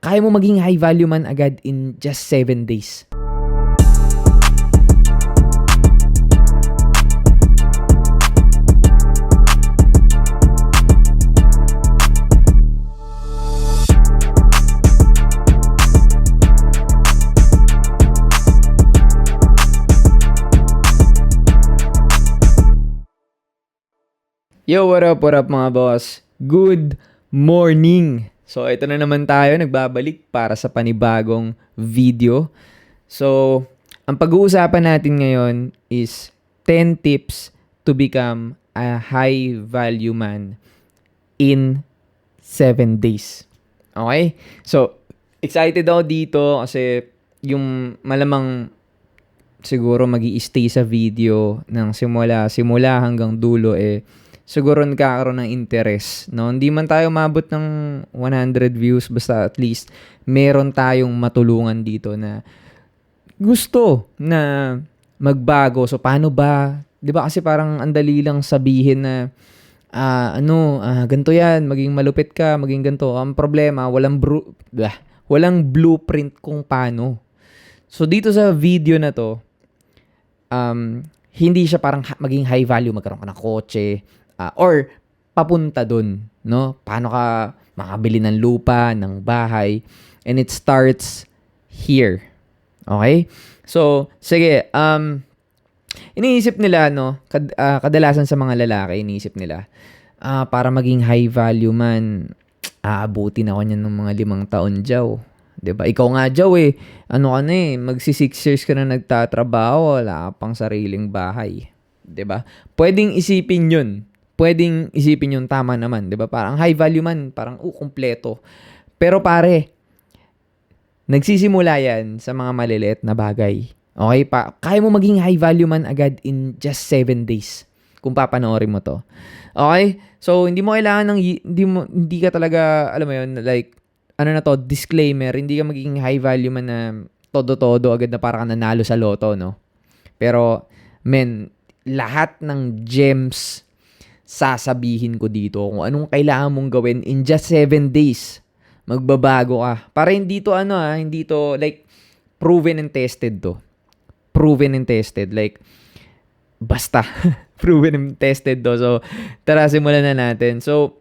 kaya mo maging high value man agad in just 7 days. Yo, what up mga boss? Good morning! So, ito na naman tayo, nagbabalik para sa panibagong video. So, ang pag-uusapan natin ngayon is 10 tips to become a high value man in 7 days. Okay? So, excited ako dito kasi yung malamang siguro mag-i-stay sa video ng simula hanggang dulo siguro nagkakaroon ng interest, no? Hindi man tayo mabot ng 100 views, basta at least meron tayong matulungan dito na gusto na magbago. So, paano ba? 'Di ba kasi parang andali lang sabihin na ganito yan, maging malupit ka, maging ganito. Ang problema, walang blueprint kung paano. So, dito sa video na to, hindi siya parang maging high value, magkaroon ka ng kotse, or papunta dun, no? Paano ka makabili ng lupa, ng bahay, and it starts here. Okay? So, sige, iniisip nila, no? Kadalasan sa mga lalaki, iniisip nila, para maging high value man, aabutin ako niyan ng mga 5 taon jaw. 'Di ba? Ikaw nga jaw magsi 6 years ka na nagtatrabaho, wala ka pang sariling bahay. 'Di ba? Pwedeng isipin 'yun, tama naman, 'di ba? Parang high value man, parang kumpleto. Pero pare, nagsisimula 'yan sa mga maliliit na bagay. Okay pa, kaya mo maging high value man agad in just 7 days kung papanoorin mo 'to. Okay? So hindi mo kailangan hindi ka talaga, alam mo 'yun, like disclaimer, hindi ka magiging high value man na todo-todo agad na para ka nanalo sa loto, no? Pero lahat ng gems sasabihin ko dito kung anong kailangan mong gawin in just 7 days. Magbabago ka. Para hindi to like proven and tested to. Proven and tested. Like, basta. Proven and tested to. So, tara, simulan na natin. So,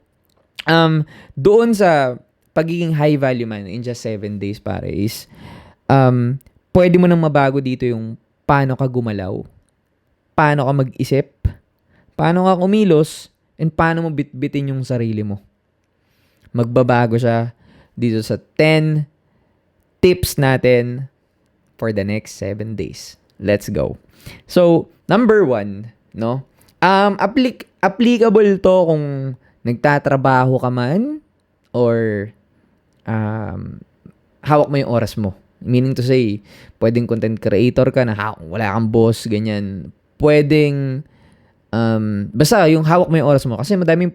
doon sa pagiging high value man in just 7 days, pare, is pwede mo nang mabago dito yung paano ka gumalaw, paano ka mag-isip, paano ka kumilos, and paano mo bitbitin yung sarili mo. Magbabago siya dito sa 10 tips natin for the next 7 days. Let's go. So, number 1, no? Applicable to kung nagtatrabaho ka man or hawak mo yung oras mo. Meaning to say, pwedeng content creator ka na wala kang boss, ganyan. Pwedeng basta yung hawak mo yung oras mo kasi madami.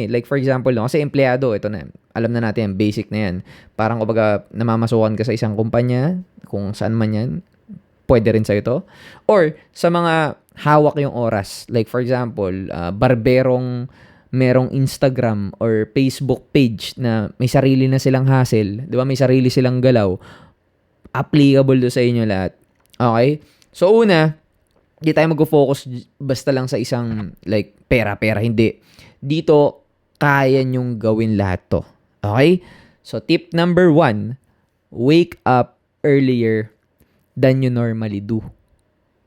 Like for example, no, kasi empleyado, ito na, alam na natin yan, basic na yan. Parang kumbaga namamasukan ka sa isang kumpanya, kung saan man yan, pwede rin sa'yo to. Or sa mga hawak yung oras, like for example, barberong merong Instagram or Facebook page na may sarili na silang hustle, di ba? May sarili silang galaw. Applicable do sa inyo lahat. Okay? So una, hindi tayo mag-focus basta lang sa isang like pera. Hindi. Dito, kaya nyong gawin lahat to. Okay? So tip number 1, wake up earlier than you normally do.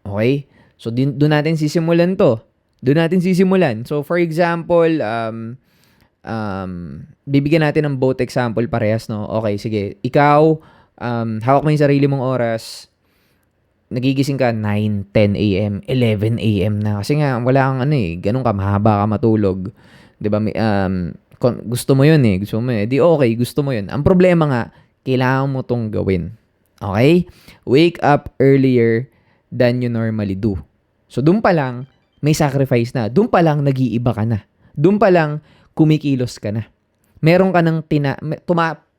Okay? So doon natin sisimulan to. So for example, bibigyan natin ng both example parehas, no? Okay, sige. Ikaw, hawak mo yung sarili mong oras, nagigising ka 9, 10 a.m., 11 a.m. na. Kasi nga, wala kang ganun ka, mahaba ka matulog. 'Di ba? Gusto mo yun eh. Di okay, gusto mo yun. Ang problema nga, kailangan mo tong gawin. Okay? Wake up earlier than you normally do. So, doon pa lang, may sacrifice na. Doon pa lang, nag-iiba ka na. Doon pa lang, kumikilos ka na. Meron ka ng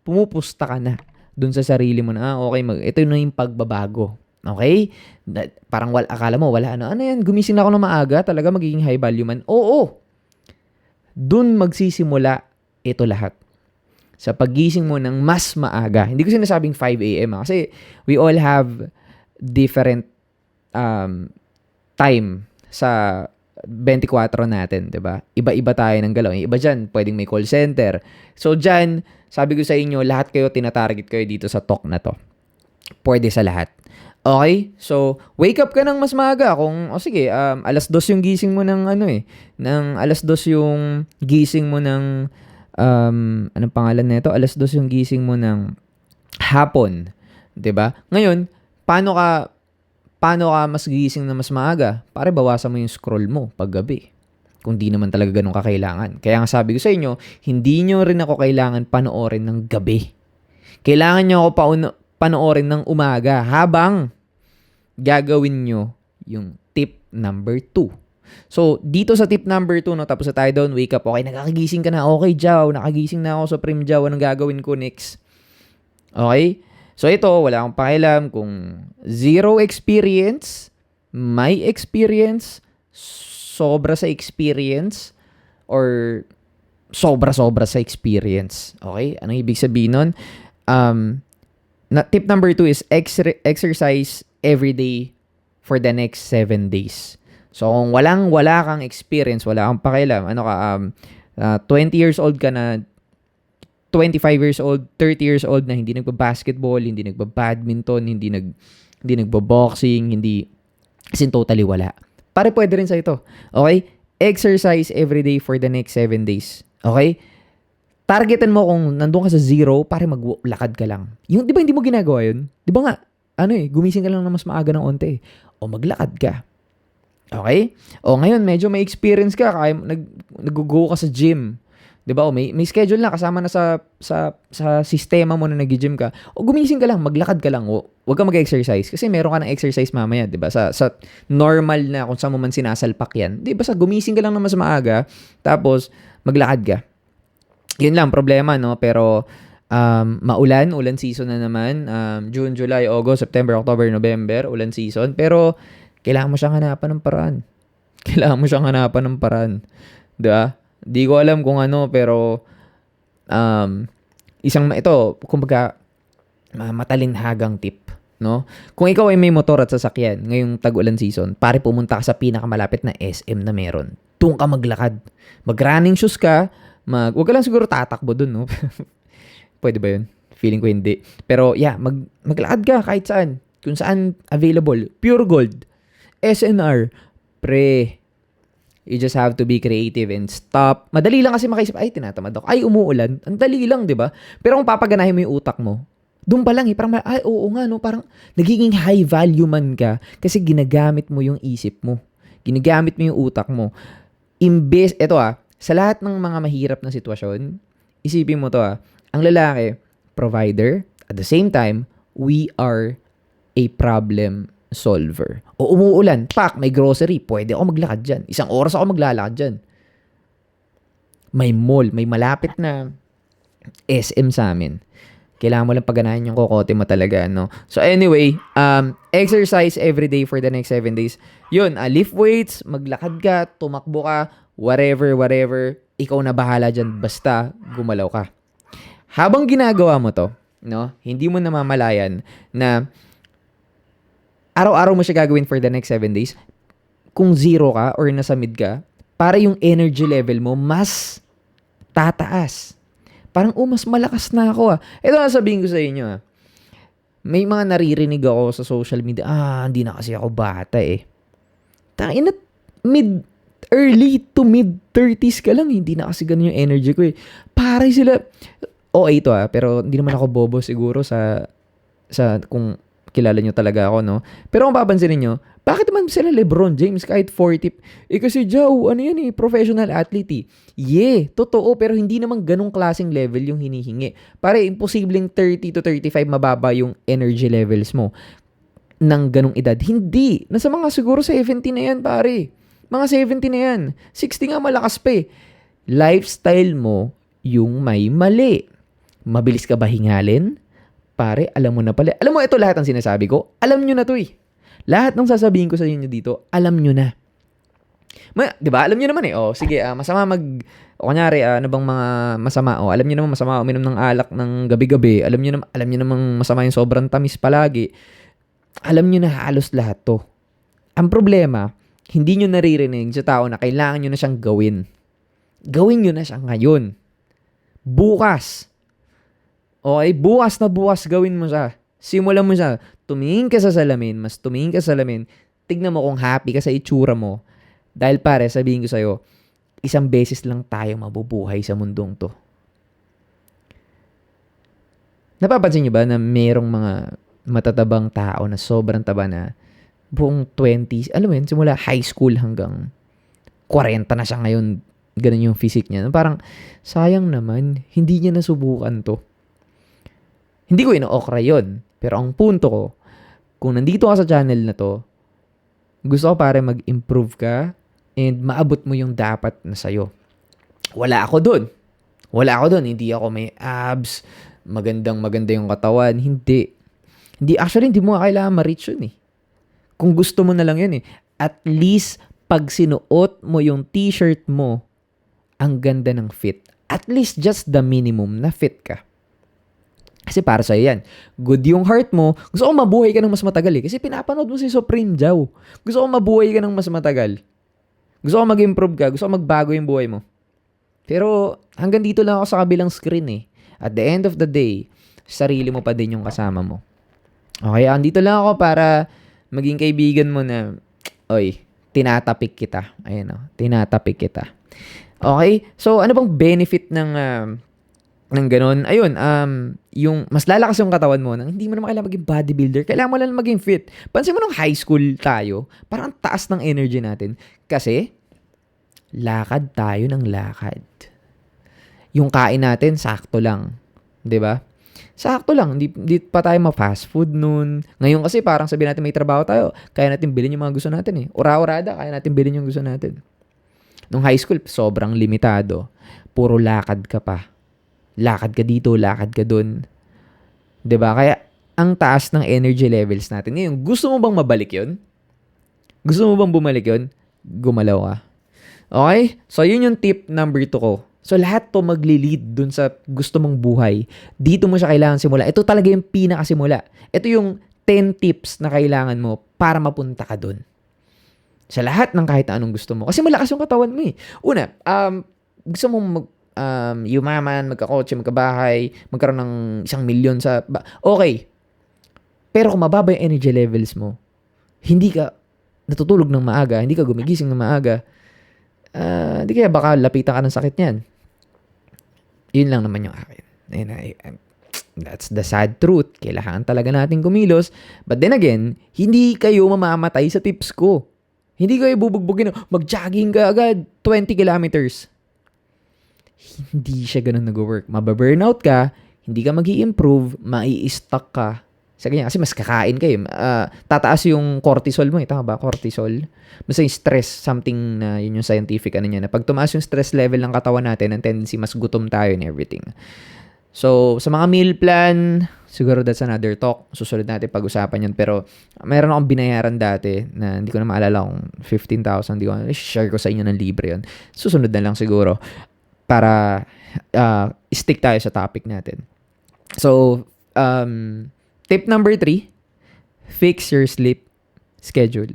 pumupusta ka na doon sa sarili mo na, okay, ito na yung pagbabago. Okay? Parang akala mo, wala yan, gumising na ako ng maaga, talaga magiging high value man. Oo. Doon magsisimula ito lahat. sa paggising mo ng mas maaga. Hindi ko sinasabing 5 a.m. Kasi we all have different time sa 24 natin, 'di ba? Iba-iba tayo ng galaw. Iba diyan, pwedeng may call center. So diyan, sabi ko sa inyo, lahat kayo tinatarget kayo dito sa talk na to. Pwede sa lahat. Okay? So, wake up ka ng mas maaga. Kung, sige, alas 2 yung gising mo ng alas 2 yung gising mo ng, anong pangalan nito? Alas 2 yung gising mo ng hapon. 'Di ba? Ngayon, paano ka mas gigising na mas maaga? Pare, bawasan mo yung scroll mo paggabi. Kung di naman talaga ganun kakailangan. Kaya nga sabi ko sa inyo, hindi nyo rin ako kailangan panoorin ng gabi. Kailangan nyo ako panoorin ng umaga habang gagawin nyo yung tip number 2. So, dito sa tip number 2, no, tapos na tayo doon, wake up. Okay, nakagising ka na. Okay, Jow, nakagising na ako sa Prim Jow. Anong gagawin ko next? Okay? So ito, wala akong pakialam kung zero experience, may experience, sobra sa experience, or sobra-sobra sa experience. Okay? Anong ibig sabihin nun? Tip number 2 is exercise every day for the next 7 days. So kung wala kang experience, wala kang pakialam, 20 years old ka na, 25 years old, 30 years old na hindi nagba-basketball, hindi nagba-badminton, hindi nagba-boxing, as in totally wala. Pare, pwede rin sa ito. Okay? Exercise every day for the next 7 days. Okay? Targetan mo kung nandun ka sa 0, pare maglakad ka lang. Yung, di ba hindi mo ginagawa yun? Di ba nga, gumising ka lang na mas maaga ng onte. O maglakad ka. Okay? O ngayon, medyo may experience ka, kaya nag-go ka sa gym. 'Di ba? May schedule na kasama na sa sistema mo na nag-gym ka. O gumising ka lang, maglakad ka lang. O huwag ka mag-exercise kasi meron ka ng exercise mamaya, 'di ba? Sa normal na kung saan mo man sinasalpak 'yan. 'Di ba? Sa gumising ka lang na mas maaga, tapos maglakad ka. 'Yun lang problema, no? Pero ulan season na naman. June, July, August, September, October, November, ulan season. Pero kailangan mo siyang hanapan ng paraan. Kailangan mo siyang hanapan ng paraan. 'Di ba? Di ko alam kung pero kumbaga matalinhagang tip, no? Kung ikaw ay may motor at sasakyan ngayong tag-ulan season, pare pumunta ka sa pinakamalapit na SM na meron. Doon ka maglakad. Mag-running shoes ka, wag ka lang siguro tatakbo dun, no? Pwede ba yun? Feeling ko hindi. Pero yeah, maglakad ka kahit saan. Kung saan available. Pure Gold, SNR, pre. You just have to be creative and stop. Madali lang kasi makaisip, ay, tinatamad ako. Ay, umuulan. Ang dali lang, di ba? Pero kung papaganahin mo yung utak mo, doon pa lang, parang, ay, oo nga, no? Parang nagiging high value man ka kasi ginagamit mo yung isip mo. Ginagamit mo yung utak mo. Sa lahat ng mga mahirap na sitwasyon, isipin mo to, ang lalaki, provider, at the same time, we are a problem solver. O umuulan, may grocery, pwede ako maglakad dyan. 1 oras ako maglalakad dyan. May mall, may malapit na SM sa amin. Kailangan mo lang paganahin yung kokote mo talaga, no? So anyway, exercise every day for the next 7 days. Yun, lift weights, maglakad ka, tumakbo ka, whatever, ikaw na bahala dyan, basta gumalaw ka. Habang ginagawa mo to, no? Hindi mo namamalayan na araw-araw mo siya gagawin for the next 7 days. Kung 0 ka or nasa mid ka, para yung energy level mo mas tataas. Parang, mas malakas na ako. Ito na sabihin ko sa inyo. May mga naririnig ako sa social media. Hindi na kasi ako bata eh. Tangina, early to mid-30s ka lang. Hindi na kasi ganun yung energy ko eh. Pare sila, ito pero hindi naman ako bobo siguro sa kung kilala nyo talaga ako, no? Pero kung papansinin nyo, bakit naman sila LeBron James kahit 40? Kasi Joe, professional athlete. Totoo, pero hindi naman ganong klaseng level yung hinihingi. Pare, imposibleng 30 to 35 mababa yung energy levels mo ng ganong edad. Hindi. Nasa mga siguro 70 na yan, pare. Mga 70 na yan. 60 nga malakas pa eh. Lifestyle mo yung may mali. Mabilis ka ba hingalin? Pare, alam mo na pala. Alam mo, ito lahat ang sinasabi ko. Alam nyo na to eh. Lahat ng sasabihin ko sa inyo dito, alam nyo na. 'Di ba? Alam niyo naman eh. Oh, sige, masama o kunyari, ano bang mga masama? Oh, alam niyo naman masama uminom ng alak ng gabi-gabi. Alam niyo naman masama yung sobrang tamis palagi. Alam niyo na halos lahat 'to. Ang problema, hindi niyo naririnig sa tao na kailangan niyo na siyang gawin. Gawin niyo na siya ngayon. Bukas. Okay, bukas na bukas gawin mo siya. Simulan mo siya. Tumingin ka sa salamin, mas tumingin ka sa salamin. Tignan mo kung happy ka sa itsura mo. Dahil pare, sabihin ko sa'yo, isang beses lang tayo mabubuhay sa mundong to. Napapansin niyo ba na mayroong mga matatabang tao na sobrang taba na buong 20s, alam mo yun, simula high school hanggang 40 na siya ngayon, ganun yung physique niya. Parang, sayang naman, hindi niya nasubukan to. Hindi ko ino-okra yun. Pero ang punto ko, kung nandito ka sa channel na to, gusto ko pare mag-improve ka and maabot mo yung dapat na sa'yo. Wala ako dun. Hindi ako may abs, maganda yung katawan. Hindi. Actually, hindi mo kailangan ma-reach yun eh. Kung gusto mo na lang yun eh. At least, pag sinuot mo yung t-shirt mo, ang ganda ng fit. At least just the minimum na fit ka. Kasi para sa'yo yan. Good yung heart mo. Gusto ko mabuhay ka ng mas matagal eh. Kasi pinapanood mo si Supreme Jao. Gusto ko mabuhay ka ng mas matagal. Gusto ko mag-improve ka. Gusto ko magbago yung buhay mo. Pero hanggang dito lang ako sa kabilang screen eh. At the end of the day, sarili mo pa din yung kasama mo. Okay, andito lang ako para maging kaibigan mo na, oy, tinatapik kita. Ayan o, tinatapik kita. Okay? So, ano bang benefit ng ganun? Ayun, yung mas lalakas yung katawan mo, nang hindi mo naman kailangan maging bodybuilder, kailangan mo lang maging fit. Pansin mo nung high school tayo, parang ang taas ng energy natin. Kasi, lakad tayo ng lakad. Yung kain natin, sakto lang. 'Di ba? Sakto lang. Hindi pa tayo ma-fast food noon. Ngayon kasi parang sabihin natin may trabaho tayo, kaya natin bilhin yung mga gusto natin eh. Ura-urada, kaya natin bilhin yung gusto natin. Nung high school, sobrang limitado. Puro lakad ka pa. Lakad ka dito, lakad ka dun. 'Di ba? Kaya ang taas ng energy levels natin. Ngayon, gusto mo bang mabalik 'yon? Gusto mo bang bumalik 'yon? Gumalaw ka. Okay? So, yun yung tip number 2 ko. So, lahat to magli-lead dun sa gusto mong buhay. Dito mo siya kailangan simula. Ito talaga yung pinakasimula. Ito yung 10 tips na kailangan mo para mapunta ka dun. Sa lahat ng kahit anong gusto mo. Kasi malakas yung katawan mo eh. Una, gusto mong yumaman, magkakotse, magkabahay, magkaroon ng 1,000,000 sa... Okay. Pero kung mababa yung energy levels mo, hindi ka natutulog ng maaga, hindi ka gumigising ng maaga, di kaya baka lapitan ka ng sakit niyan. Yun lang naman yung akin. That's the sad truth. Kailangan talaga natin kumilos. But then again, hindi kayo mamamatay sa tips ko. Hindi kayo bubugbugin. Mag-jogging ka agad. 20 kilometers. Hindi siya ganun nag-work. Mababurnout ka. Hindi ka mag-i-improve. Mai-stuck ka. Sa ganyan. Kasi mas kakain kayo. Tataas yung cortisol mo. Tama ba? Cortisol. Basta yung stress. Something na yun yung scientific ano niya. Na pag tumaas yung stress level ng katawan natin, ang tendency mas gutom tayo and everything. So, sa mga meal plan, siguro that's another talk. Susunod natin pag-usapan yun. Pero, mayroon akong binayaran dati na hindi ko na maalala kung 15,000. Hindi ko share ko sa inyo ng libre yun. Susunod na lang siguro para stick tayo sa topic natin. So, tip number 3, fix your sleep schedule.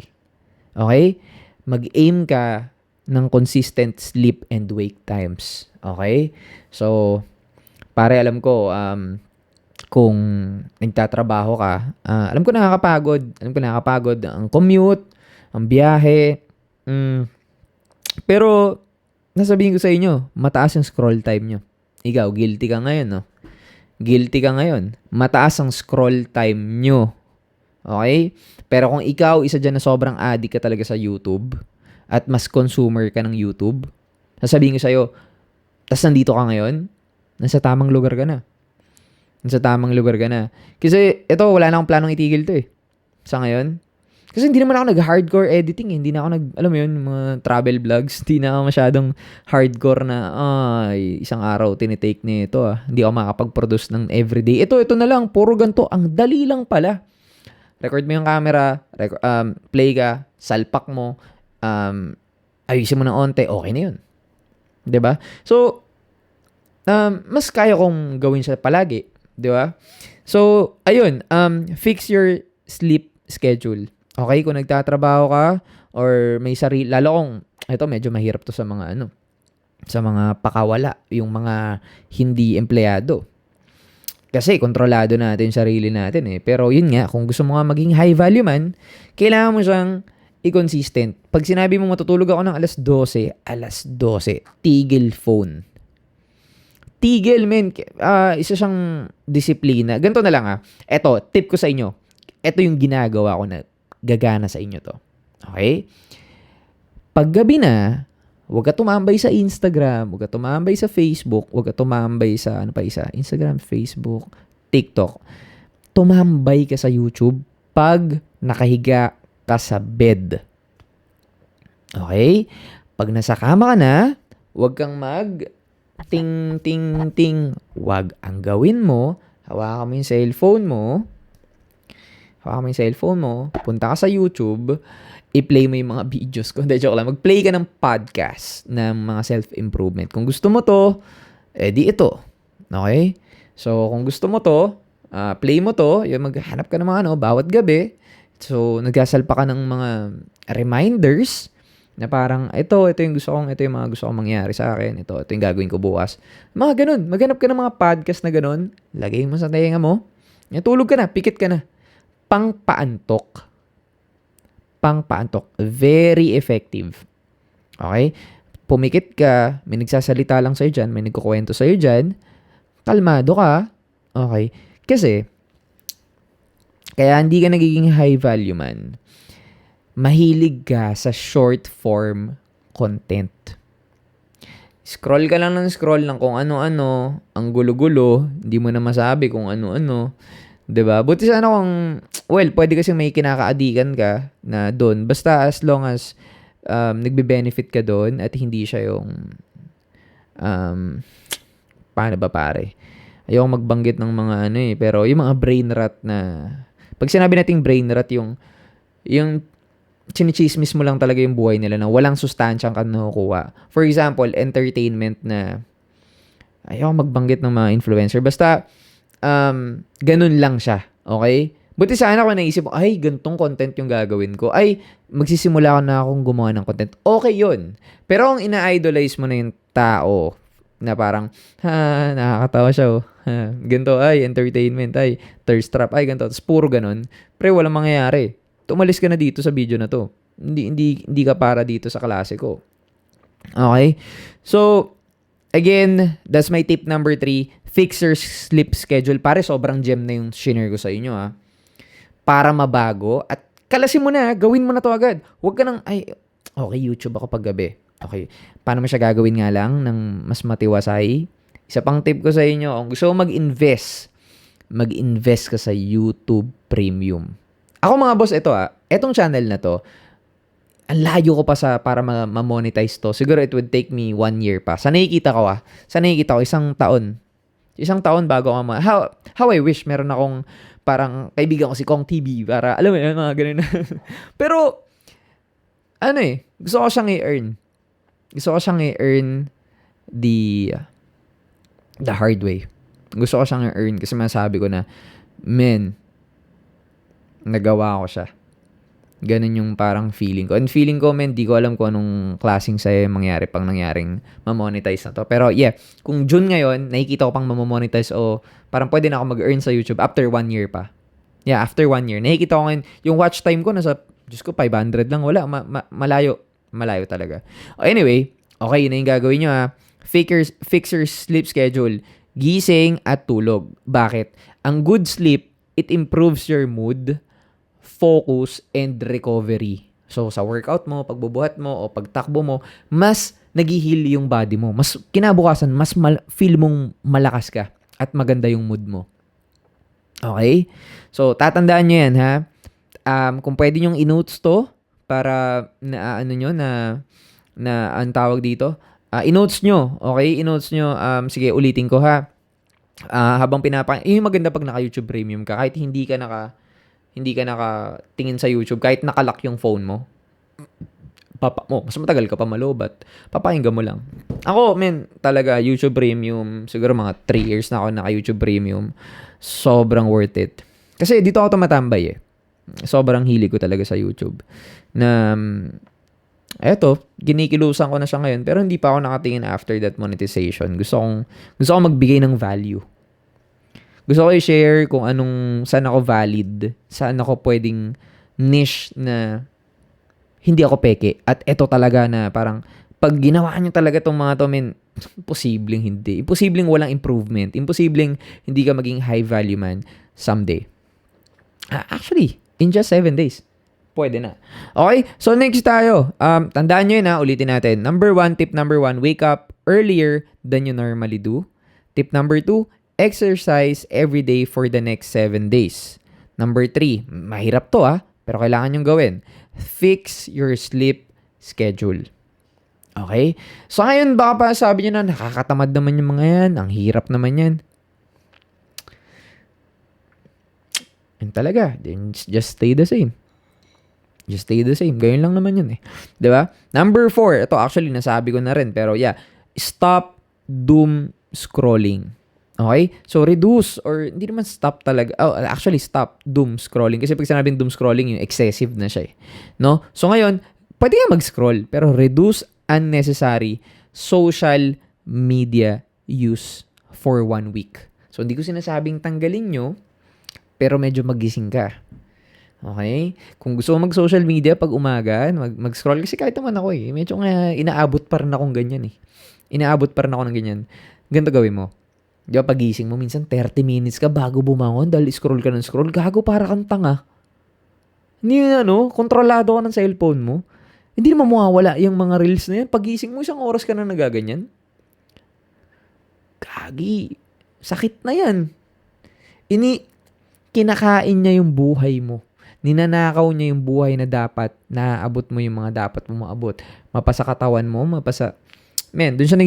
Okay? Mag-aim ka ng consistent sleep and wake times. Okay? So, pare alam ko, kung nagtatrabaho ka, alam ko nakakapagod. Ang commute, ang biyahe. Pero, nasabihin ko sa inyo, mataas yung scroll time nyo. Ikaw, guilty ka ngayon, no? Guilty ka ngayon. Mataas ang scroll time nyo. Okay? Pero kung ikaw, isa dyan na sobrang addict ka talaga sa YouTube at mas consumer ka ng YouTube, sasabihin ko sa'yo, tas nandito ka ngayon, nasa tamang lugar ka na. Kasi ito, wala na akong planong itigil to eh. Sa ngayon. Kasi hindi naman ako nag-hardcore editing eh. Hindi na ako alam mo yun, mga travel vlogs. Hindi na ako masyadong hardcore na, isang araw tinitake nito ah. Hindi ako makapag-produce ng everyday. Ito na lang, puro ganito. Ang dali lang pala. Record mo yung camera, play ka, salpak mo, ayusin mo ng onte, okay na yun. 'Di ba? So, mas kaya kong gawin siya palagi. 'Di ba? So, ayun, fix your sleep schedule. Okay, kung nagtatrabaho ka or may sarili, lalo kung, ito medyo mahirap to sa mga sa mga pakawala, yung mga hindi empleyado. Kasi kontrolado natin yung sarili natin eh. Pero yun nga, kung gusto mo nga maging high value man, kailangan mo siyang i-consistent. Pag sinabi mo matutulog ako ng alas 12, tigil phone. Tigil, men. Isa siyang disiplina. Ganito na lang Eto, tip ko sa inyo. Ito yung ginagawa ko na gagana sa inyo to. Okay? Pag gabi na, huwag ka tumambay sa Instagram, huwag ka tumambay sa Facebook, huwag ka tumambay sa, Instagram, Facebook, TikTok. Tumambay ka sa YouTube pag nakahiga ka sa bed. Okay? Pag nasa kama ka na, huwag kang ting, ting, ting. Huwag. Ang gawin mo, hawakan mo yung cellphone mo, punta ka sa YouTube, i-play mo yung mga videos ko. Hindi, joke lang. Mag-play ka ng podcast ng mga self-improvement. Kung gusto mo to, di ito. Okay? So, kung gusto mo to, play mo to, yung maghanap ka ng mga bawat gabi. So, nagsasalpa ka ng mga reminders na parang, ito yung mga gusto kong mangyari sa akin. Ito yung gagawin ko bukas. Mga ganun. Maghanap ka ng mga podcast na ganun. Lagay mo sa tenga mo. Tulog ka na. Pikit ka na. Pangpaantok. Very effective. Okay? Pumikit ka, may nagsasalita lang sa'yo dyan, may nagkukwento sa'yo dyan, kalmado ka. Okay? Kasi, kaya hindi ka nagiging high value man, mahilig ka sa short form content. Scroll ka lang ng scroll ng kung ano-ano, ang gulo-gulo, hindi mo na masabi kung ano-ano. 'Di ba? Buti sana kung, pwede kasi may kinakaadikan ka na doon. Basta as long as nagbe-benefit ka doon at hindi siya yung paano ba pare? Ayoko magbanggit ng mga pero yung mga brain rot na, pag sinabi nating brain rot, yung chinichismis mo lang talaga yung buhay nila na walang sustansyang ka nakukuha. For example, entertainment na, ayoko magbanggit ng mga influencer. Basta, ganun lang siya. Okay? Buti sana ako naisip mo, ay, gantong content yung gagawin ko. Ay, magsisimula ko na akong gumawa ng content. Okay yun. Pero kung ina-idolize mo na yung tao, na parang, nakakatawa siya, ganito, ay, entertainment, ay, thirst trap, ay, ganito. Tapos puro ganun. Pre, walang mangyayari. Tumalis ka na dito sa video na to. Hindi ka para dito sa klase ko. Okay? So, again, that's my tip number 3. Fix your sleep schedule. Pare, sobrang gem na yung share ko sa inyo, para mabago. At kalasin mo na, gawin mo na to agad. Huwag ka nang, okay, YouTube ako pag gabi. Okay, paano mo siya gagawin nga lang ng mas matiwasay? Isa pang tip ko sa inyo, kung gusto mo mag-invest ka sa YouTube Premium. Ako mga boss, etong channel na to, ang layo ko pa para ma-monetize to. Siguro it would take me 1 year pa. Sa nakikita ko, isang taon. Isang taon bago ako how I wish meron akong parang kaibigan ko si Kong TV para, alam mo yun, mga ganun. Pero, gusto ko siyang i-earn. Gusto ko siyang i-earn the hard way. Gusto ko siyang i-earn kasi masabi ko na, nagawa ko siya. Ganun yung parang feeling ko. And feeling ko, di ko alam kung anong klaseng saya mangyari pang nangyaring ma-monetize na to. Pero yeah, kung June ngayon, nakikita ko pang ma-monetize o parang pwede na ako mag-earn sa YouTube after 1 year pa. Yeah, after 1 year. Nakikita ko ngayon, yung watch time ko nasa, Diyos ko, 500 lang. Wala, malayo. Malayo talaga. Anyway, okay, yun na yung gagawin nyo Fix your sleep schedule. Gising at tulog. Bakit? Ang good sleep, it improves your mood, focus, and recovery. So, sa workout mo, pagbubuhat mo, o pagtakbo mo, mas nag-heal yung body mo. Mas kinabukasan, feel mong malakas ka at maganda yung mood mo. Okay? So, tatandaan nyo yan, kung pwede nyong i-notes to, para ang tawag dito, i-notes nyo. Okay? I-notes nyo. Sige, ulitin ko habang yung maganda pag naka-YouTube Premium ka, kahit hindi ka nakatingin sa YouTube, kahit nakalock yung phone mo, mas matagal ka pa malobat, papakinggan mo lang. Ako, men, talaga, YouTube Premium, siguro mga 3 years na ako naka-YouTube Premium. Sobrang worth it. Kasi dito ako tumatambay eh. Sobrang hilig ko talaga sa YouTube. Na, eto, ginikilusan ko na siya ngayon, pero hindi pa ako nakatingin after that monetization. Gusto kong magbigay ng value. Gusto ko i-share kung saan ako valid, saan ako pwedeng niche na hindi ako peke. At eto talaga na parang, pag ginawa nyo talaga tong mga to, men, imposibleng hindi. Imposibleng walang improvement. Imposibleng hindi ka maging high value man someday. Actually, in just 7 days. Pwede na. Okay? So, next tayo. Tandaan nyo yun ulitin natin. Tip number 1, wake up earlier than you normally do. Tip number 2, exercise every day for the next 7 days. Number 3, mahirap to pero kailangan nyong gawin. Fix your sleep schedule. Okay? So, ngayon, baka pa sabi nyo na, nakakatamad naman yung mga yan. Ang hirap naman yan. And talaga, then just stay the same. Just stay the same. Ganyan lang naman yun eh. Diba? Number 4, ito actually nasabi ko na rin, pero yeah, stop doom scrolling. Okay? So, reduce or hindi naman stop talaga. Actually, stop doom scrolling. Kasi pag sinabing doom scrolling, yung excessive na siya eh. No? So, ngayon, pwede nga mag-scroll, pero reduce unnecessary social media use for 1 week. So, hindi ko sinasabing tanggalin nyo, pero medyo magising ka. Okay? Kung gusto mo mag-social media pag umaga, mag-scroll kasi kahit naman ako eh. Medyo nga inaabot pa rin akong ganyan eh. Inaabot pa rin ako ng ganyan. Ganito gawin mo. Di ba pagising mo, minsan 30 minutes ka bago bumangon dahil scroll ka ng scroll. Gago, para kang tanga. Hindi yun kontrolado ka ng cellphone mo. Hindi naman mawawala yung mga reels na yan. Pagising mo, 1 oras ka na nagaganyan. Gagi. Sakit na yan. Kinakain niya yung buhay mo. Ninanakaw niya yung buhay na dapat naaabot mo yung mga dapat mo maabot. Mapasa katawan mo, doon siya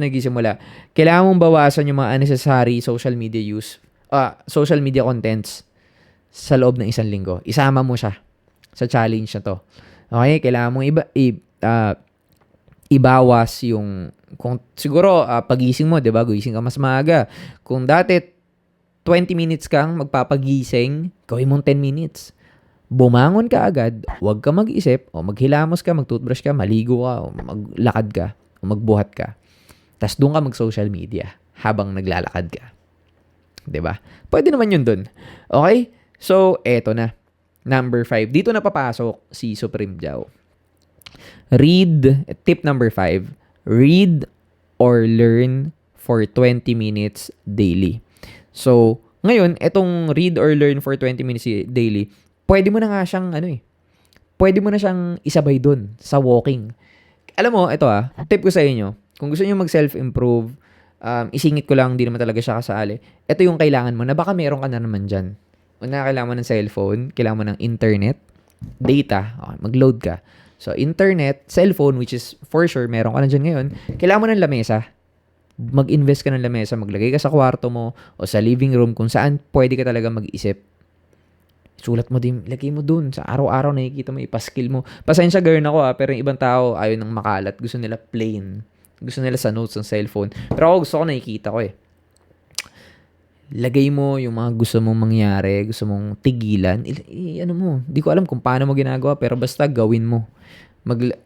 nagsisimula. Kailangan mong bawasan yung mga unnecessary social media use, social media contents sa loob ng 1 linggo. Isama mo siya sa challenge na to. Okay? Kailangan mong ibawas yung, kung siguro pagising mo, 'di ba? Gising ka mas maaga. Kung dati 20 minutes kang magpapagising, gawin mong 10 minutes. Bumangon ka agad, huwag ka mag-isip, o maghilamos ka, mag-toothbrush ka, maligo ka, o maglakad ka, o magbuhat ka. Tapos doon ka mag-social media habang naglalakad ka. 'Di ba? Pwede naman yun doon. Okay? So, eto na. Number 5. Dito na papasok si Supreme Jao. Tip number 5. Read or learn for 20 minutes daily. So, ngayon, etong read or learn for 20 minutes daily, pwede mo na nga siyang, pwede mo na siyang isabay dun sa walking. Alam mo, ito tip ko sa inyo, kung gusto niyo mag-self-improve, isingit ko lang, hindi naman talaga siya kasali. Ito yung kailangan mo, na baka meron ka na naman dyan. Una, kailangan mo ng cellphone, kailangan mo ng internet, data, mag-load ka. So, internet, cellphone, which is for sure, meron ka na dyan ngayon, kailangan mo ng lamesa. Mag-invest ka ng lamesa, maglagay ka sa kwarto mo o sa living room kung saan pwede ka talaga mag-isip. Sulat mo din, lagay mo dun. Sa araw-araw nakikita mo, ipaskill mo. Pasensya girl ako pero yung ibang tao ayaw nang makalat. Gusto nila plain. Gusto nila sa notes ng cellphone. Pero ako gusto ko nakikita ko eh. Lagay mo yung mga gusto mong mangyari, gusto mong tigilan. Di ko alam kung paano mo ginagawa pero basta gawin mo.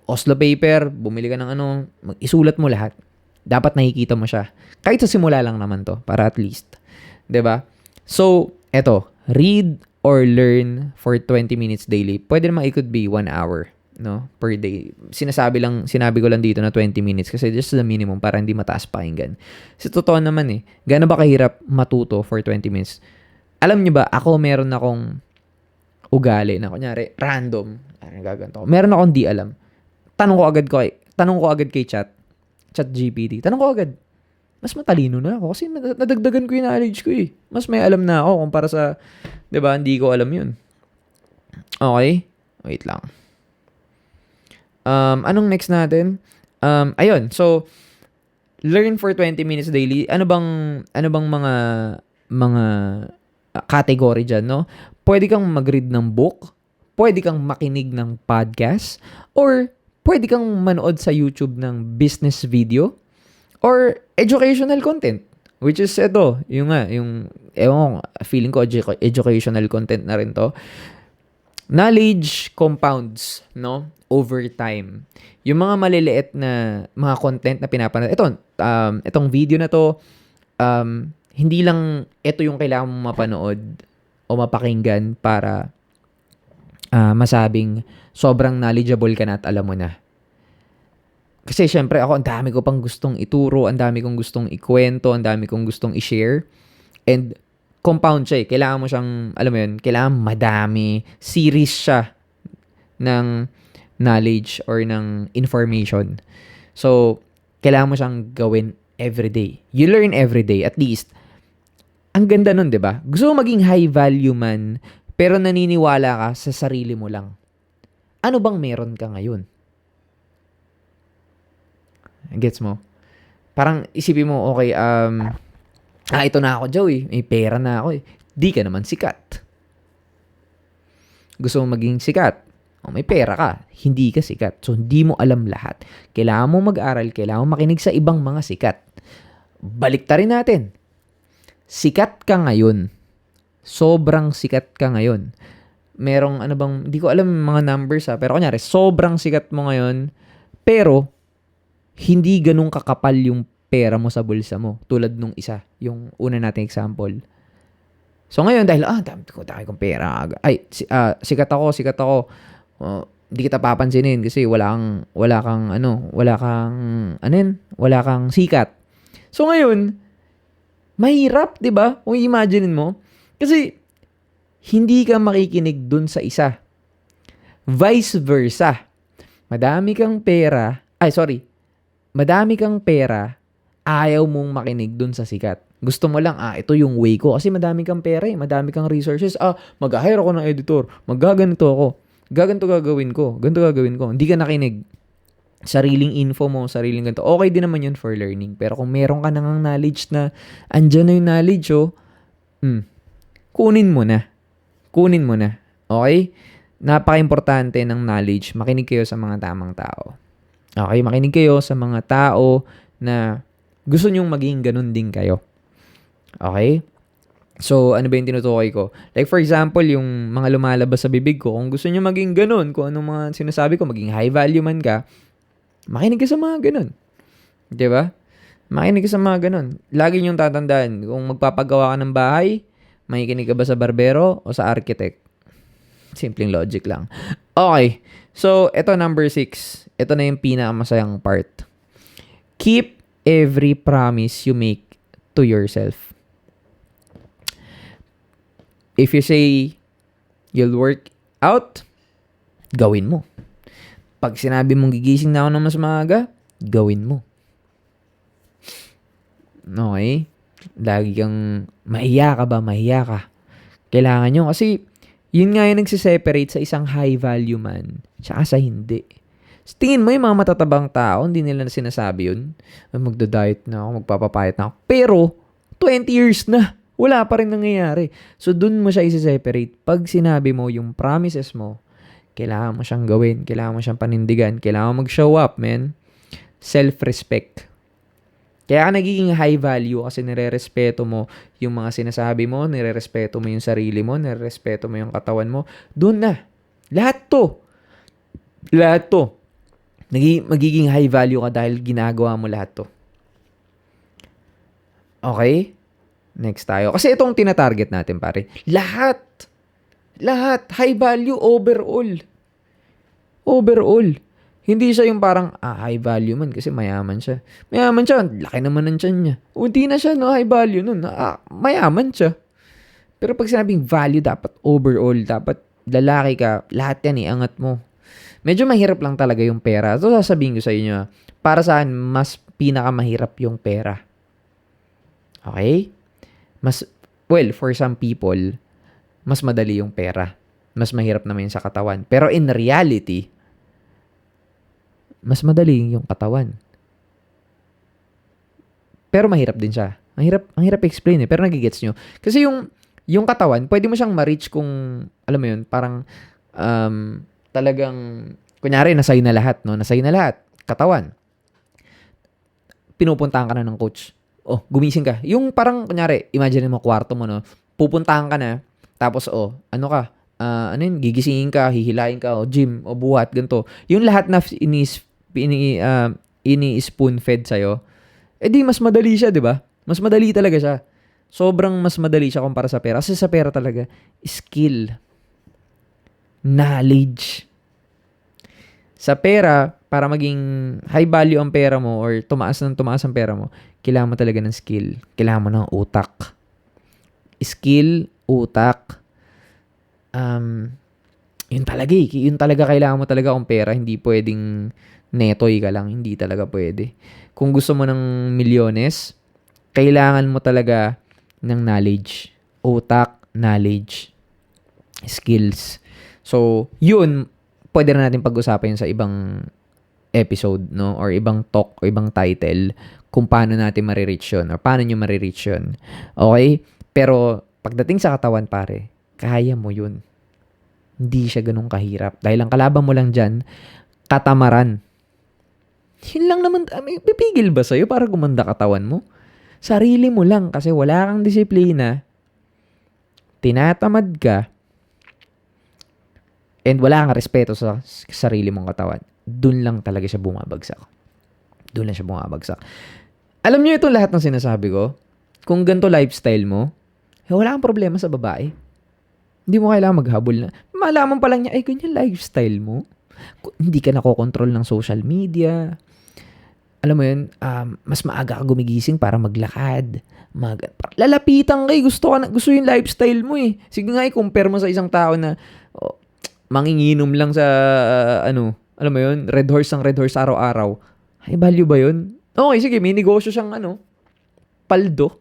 Oslo paper, bumili ka ng isulat mo lahat. Dapat nakikita mo siya. Kahit sa simula lang naman to, para at least. 'Di ba? So, eto, read or learn for 20 minutes daily. Pwede naman it could be 1 hour, no? Per day. Sinabi ko lang dito na 20 minutes kasi just the minimum para hindi mataas pakinggan. Kasi totoo naman gaano ba kahirap matuto for 20 minutes? Alam niyo ba, ako meron akong ugali na kunyari, random. Gaganto. Meron akong di alam. Tanong ko agad kay ChatGPT. Tanong ko agad. Mas matalino na ako kasi nadagdagan ko yung knowledge ko eh. Mas may alam na ako kumpara sa, 'di ba, hindi ko alam yun. Okay? Wait lang. Anong next natin? Ayun. So, learn for 20 minutes daily. Ano bang mga category dyan, no? Pwede kang mag-read ng book. pwede kang makinig ng podcast, or pwede kang manood sa YouTube ng business video, or educational content. Which is ito, feeling ko educational content na rin to. Knowledge compounds, no? Over time. Yung mga maliliit na mga content na pinapanood. Itong video na to, hindi lang ito yung kailangan mong mapanood o mapakinggan para masabing sobrang knowledgeable ka na at alam mo na. Kasi syempre ako, ang dami ko pang gustong ituro, ang dami kong gustong ikwento, ang dami kong gustong i-share. And compound siya eh. Kailangan mo siyang, alam mo yun, kailangan madami. Series siya ng knowledge or ng information. So, kailangan mo siyang gawin everyday. You learn everyday, at least. Ang ganda nun, di ba? Gusto mo maging high value man, pero naniniwala ka sa sarili mo lang. Ano bang meron ka ngayon? Gets mo? Parang isipin mo, okay, ito na ako, Joey. May pera na ako eh. Di ka naman sikat. Gusto mo maging sikat? O may pera ka. Hindi ka sikat. So, hindi mo alam lahat. Kailangan mo mag-aral. Kailangan mo makinig sa ibang mga sikat. Baliktarin natin. Sikat ka ngayon. Sobrang sikat ka ngayon. Merong hindi ko alam mga numbers pero kunyari, sobrang sikat mo ngayon, pero hindi ganun kakapal yung pera mo sa bulsa mo. Tulad nung isa, yung una nating example. So ngayon, dahil, dami kong pera. Sikat ako. Hindi kita papansinin kasi wala kang sikat. So ngayon, mahirap, 'di ba? Kung imagine mo, kasi hindi ka makikinig dun sa isa. Vice versa. Madami kang pera, ayaw mong makinig dun sa sikat. Gusto mo lang, ito yung way ko. Kasi madami kang pera madami kang resources. Mag-hire ako ng editor. Magaganito ako. Ganito gagawin ko. Hindi ka nakinig. Sariling info mo, sariling ganito. Okay din naman yun for learning. Pero kung meron ka nang knowledge na, andyan na yung knowledge, kunin mo na. Okay? Napaka-importante ng knowledge. Makinig kayo sa mga tamang tao. Okay? Makinig kayo sa mga tao na gusto nyong maging ganun din kayo. Okay? So, ano ba yung tinutukoy ko? Like for example, yung mga lumalabas sa bibig ko, kung gusto nyo maging ganun, kung anong mga sinasabi ko, maging high value man ka, makinig ka sa mga ganun. Diba? Makinig ka sa mga ganun. Lagi nyong tatandaan, kung magpapagawa ka ng bahay, makikinig ka ba sa barbero o sa architect? Simpleng logic lang. Okay. So, ito number 6. Ito na yung pinakamasayang part. Keep every promise you make to yourself. If you say you'll work out, gawin mo. Pag sinabi mong gigising na ako ng mas maaga, gawin mo. Okay? Lagi kang mahiya ka. Kailangan nyo. Kasi, yun nga yung nagsiseparate sa isang high value man tsaka sa hindi. Tingin mo yung mga matatabang tao, hindi nila sinasabi yun. Magda-diet na ako, magpapapayat na ako. Pero, 20 years na. Wala pa rin nangyayari. So, dun mo siya isi-separate. Pag sinabi mo yung promises mo, kailangan mo siyang gawin, kailangan mo siyang panindigan, kailangan mo mag-show up, man. Self-respect. Kaya ka nagiging high value kasi nire-respeto mo yung mga sinasabi mo, nire-respeto mo yung sarili mo, nire-respeto mo yung katawan mo. Dun na. Lahat to. Magiging high value ka dahil ginagawa mo lahat to. Okay? Next tayo. Kasi itong tina-target natin, pare. Lahat. High value overall. Hindi siya yung parang, high value man kasi mayaman siya. Laki naman ng tiyan niya. Hindi na siya, high value nun. Mayaman siya. Pero pag sinabing value, dapat overall. Dapat lalaki ka. Lahat yan, angat mo. Medyo mahirap lang talaga yung pera. So, sasabihin ko sa inyo, para saan, mas pinakamahirap yung pera. Okay? For some people, mas madali yung pera. Mas mahirap naman yung sa katawan. Pero in reality, mas madali yung katawan. Pero mahirap din siya. Ang hirap explain Pero nagigets nyo. Kasi yung katawan, pwede mo siyang ma-reach kung, alam mo yun, parang talagang, kunyari, nasa'yo na lahat, no? Nasa'yo na lahat. Katawan. Pinupuntahan ka na ng coach. Oh, gumising ka. Yung parang, kunyari, imagine mo kwarto mo, no? Pupuntahan ka na, tapos, ano ka, ano yun, gigisingin ka, hihilain ka, gym, buhat, ganito. Yung lahat na ini-spoon-fed sa'yo, di mas madali siya, di ba? Mas madali talaga siya. Sobrang mas madali siya kumpara sa pera. Kasi sa pera talaga, skill, knowledge. Sa pera, para maging high value ang pera mo or tumaas ang pera mo, kailangan mo talaga ng skill. Kailangan mo ng utak. Skill, utak, yun talaga eh. Yun talaga kailangan mo talaga kung pera. Hindi pwedeng netoy ka lang. Hindi talaga pwede. Kung gusto mo ng milyones, kailangan mo talaga ng knowledge. Utak, knowledge, skills. So, yun, pwede na natin pag-usapan yun sa ibang episode, no? Or ibang talk, o ibang title, kung paano natin marireach yun, or paano nyo marireach yun. Okay? Pero, pagdating sa katawan, pare, kaya mo yun. Hindi siya ganun kahirap. Dahil ang kalaban mo lang dyan, katamaran. Yun lang naman, pipigil ba sa'yo para gumanda katawan mo? Sarili mo lang kasi wala kang disiplina, tinatamad ka, and wala kang respeto sa sarili mong katawan. Doon lang talaga siya bumabagsak. Doon lang siya bumabagsak. Alam niyo itong lahat ng sinasabi ko? Kung ganito lifestyle mo, wala kang problema sa babae. Hindi mo kailangan maghabol na. Malaman pa lang niya, ay, ganyan lifestyle mo. Hindi ka nakokontrol ng social media. Alam mo yun, mas maaga ka gumigising para maglakad. Lalapitan kay, gusto yung lifestyle mo eh. Sige nga, i-compare mo sa isang tao na manginginom lang sa, alam mo yun, red horse araw-araw. Ay, value ba yun? Okay, sige, may negosyo siyang, paldo.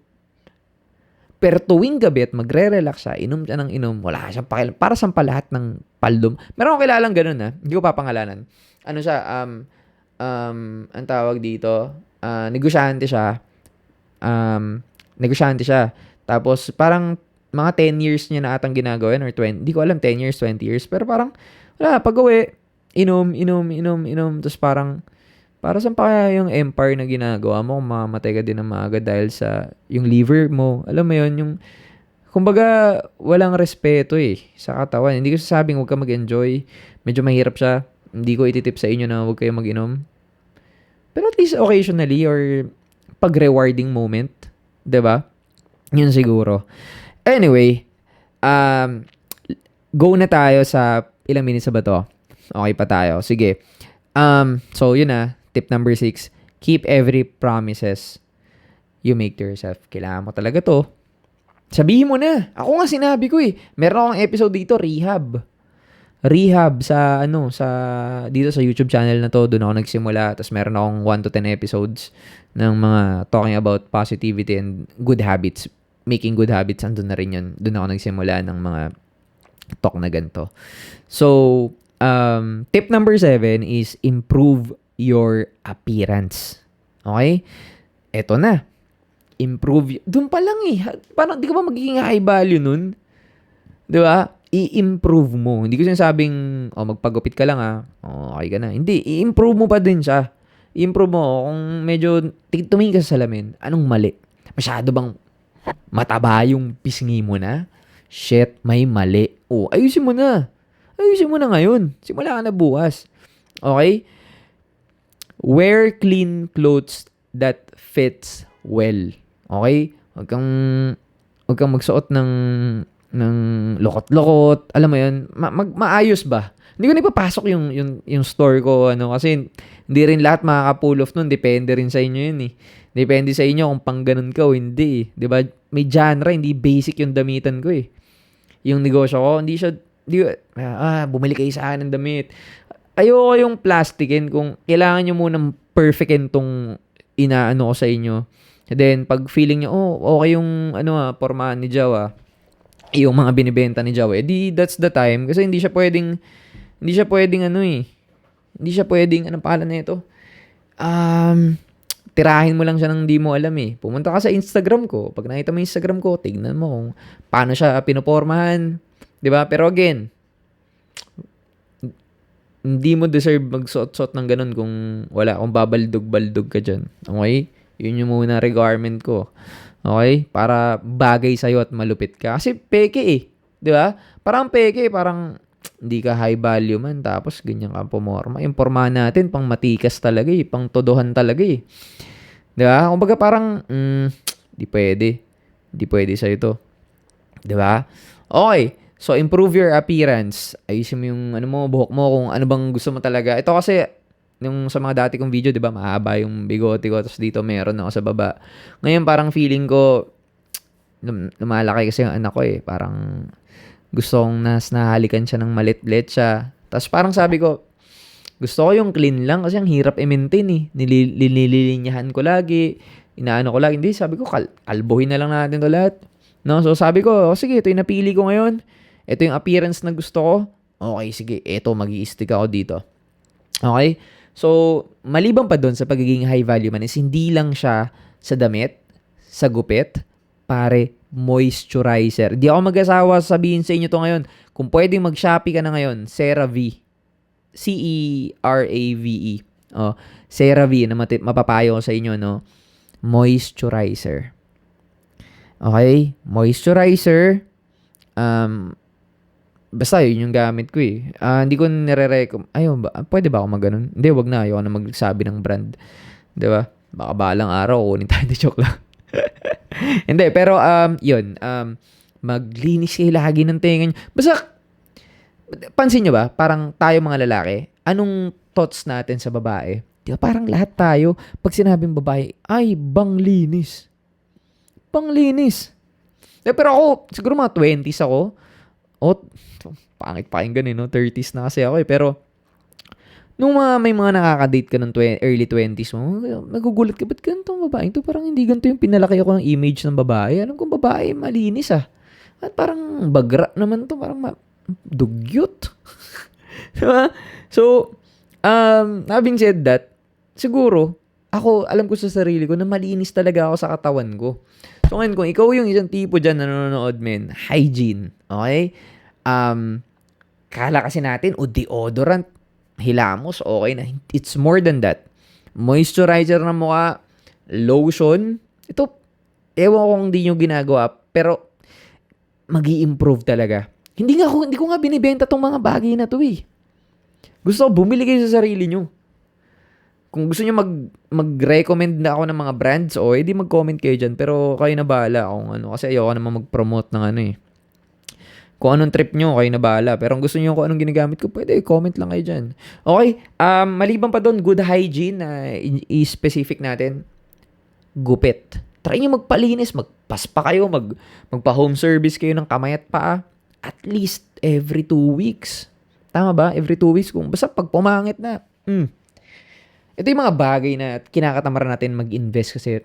Pero tuwing gabi at magre-relax siya, inom siya ng inom, wala siyang pakialam. Para sa lahat ng paldo. Meron akong kilalang ganun hindi ko papangalanan. Ano siya, ang tawag dito, negosyante siya. Negosyante siya. Tapos, parang, mga 10 years niya na atang ginagawa yun, or 20, di ko alam, 10 years, 20 years. Pero parang, wala, pag-uwi, inom. Tapos parang, para saan pa kaya yung empire na ginagawa mo kung mamamatay ka din ng maaga dahil sa yung liver mo. Alam mo yun, yung, kumbaga, walang respeto sa katawan. Hindi ko sasabing huwag ka mag-enjoy. Medyo mahirap siya. Hindi ko ititip sa inyo na huwag kayo mag-inom. Pero at least occasionally or pag-rewarding moment. 'Di ba? Yun siguro. Anyway, go na tayo sa ilang minutes ba to? Okay pa tayo. Sige. So yun na. Tip number 6. Keep every promises you make to yourself. Kailangan mo talaga to. Sabihin mo na. Ako nga sinabi ko Meron akong episode dito, rehab sa dito sa YouTube channel na to. Doon ako nagsimula. Tapos meron akong 1 to 10 episodes ng mga talking about positivity and good habits. Making good habits, andun na rin yun. Doon ako nagsimula ng mga talk na ganito. So, tip number 7 is improve your appearance. Okay? Eto na. Improve. Doon pa lang Parang di ka ba magiging high value nun? Di ba? I-improve mo. Hindi ko sinasabing, magpagupit ka lang okay ka na. Hindi. I-improve mo pa din siya. I-improve mo. Kung medyo tumingin ka sa salamin, anong mali? Masyado bang mataba yung pisngi mo na? Shit, may mali. Ayusin mo na. Ayusin mo na ngayon. Simula ka na bukas. Okay? Wear clean clothes that fits well. Okay? Huwag kang magsuot ng lokot-lokot. Alam mo yun? Maayos ba? Hindi ko na ipapasok yung store ko, kasi hindi rin lahat makaka-pull off nun. Depende rin sa inyo yun Depende sa inyo kung pang ganun ka o hindi 'Di ba? May genre, hindi basic yung damitan ko Yung negosyo ko, bumili kayo sa akin ng damit. Ayoko yung plastikin kung kailangan nyo munang perfectin tong inaano ko sa inyo. And then, pag feeling nyo, okay yung, pormahan ni Jawa, yung mga binibenta ni Jawa, that's the time. Kasi hindi siya pwedeng, hindi siya pwedeng, anong pangalan na ito? Tirahin mo lang siya ng di mo alam Pumunta ka sa Instagram ko. Pag nakita mo yung Instagram ko, tignan mo kung paano siya pinopormahan. 'Di ba? Pero again, hindi mo deserve magsuot-suot ng ganun kung wala, kung babaldog-baldog ka dyan. Okay? Yun yung muna requirement ko. Okay? Para bagay sa'yo at malupit ka. Kasi peke eh. Di ba? Parang peke, parang hindi ka high value man, tapos ganyan ka pumorma. Yung pormahan natin, pang matikas talaga eh. Pang todohan talaga eh. Di ba? Kumbaga parang, di pwede. Di pwede sa'yo to. Di ba? Okay. So, improve your appearance. Ayusin mo yung ano mo, buhok mo, kung ano bang gusto mo talaga. Ito kasi, yung sa mga dati kong video, di ba, mahaba yung bigote ko, tapos dito meron ako sa baba. Ngayon, parang feeling ko, lumalaki kasi yung anak ko eh. Parang, gusto kong nahalikan siya ng malit-lit siya. Tapos parang sabi ko, gusto ko yung clean lang kasi ang hirap i-maintain eh. Nililinyahan ko lagi, inaano ko lagi. Hindi, sabi ko, kalbuhin na lang natin to lahat. No? So sabi ko, sige, ito yung napili ko ngayon. Ito yung appearance na gusto ko. Okay, sige, ito, mag-i-stick ako dito. Okay? So, maliban pa doon sa pagiging high value man is hindi lang siya sa damit, sa gupit, pare, moisturizer. Di ako mag-asawa sabihin sa inyo to ngayon. Kung pwedeng mag-Shopee ka na ngayon, CeraVe. CERAVE. Oh, CeraVe na mapapayo ko sa inyo, no? Moisturizer. Okay? Moisturizer. Basta yun yung gamit ko eh. Hindi ko nire-recommend. Ayun ba? Pwede ba ako mag-ganon? Hindi, wag na. Ayoko na magsabi ng brand. Di ba? Baka balang araw, kunin tayo. Joke lang. Hindi, pero yun. Maglinis kayo lagi ng tenga nyo. Basta, pansin nyo ba? Parang tayo mga lalaki, anong thoughts natin sa babae? Di ba? Parang lahat tayo, pag sinabing babae, ay, banglinis. Banglinis. Pero ako, siguro mga 20s ako. Pangit pakinggan eh, no? 30s na kasi ako eh. Pero, nung may mga nakaka-date ka ng early 20s mo, nagugulat ka, ba't ganitong babae? Ito parang hindi ganito yung pinalaki ako ng image ng babae. Alam kong babae, malinis ah. At parang bagra naman to, parang dugyot. Diba? So, having said that, siguro, ako, alam ko sa sarili ko na malinis talaga ako sa katawan ko. So ngayon, kung ikaw yung isang tipo dyan na nanonood, men, hygiene, okay? Kala kasi natin, deodorant, hilamos, okay na. It's more than that. Moisturizer ng mukha, lotion, ito, ewan ko kung hindi nyo ginagawa, pero mag-i-improve talaga. Hindi ko nga binibenta tong mga bagay na to eh. Gusto ko, bumili kayo sa sarili nyo. Kung gusto nyo mag-recommend na ako ng mga brands, edi mag-comment kayo dyan. Pero kayo na bahala kung ano. Kasi ayoko naman mag-promote ng ano eh. Kung anong trip nyo, kayo na bahala. Pero kung gusto nyo kung anong ginagamit ko, pwede comment lang kayo dyan. Okay, maliban pa doon, good hygiene na i-specific natin. Gupit. Try nyo magpalinis, magpaspa kayo, magpa-home service kayo ng kamay at paa. At least every 2 weeks. Tama ba? Every 2 weeks. Basta pag pumangit na, ito yung mga bagay na kinakatamaran natin mag-invest kasi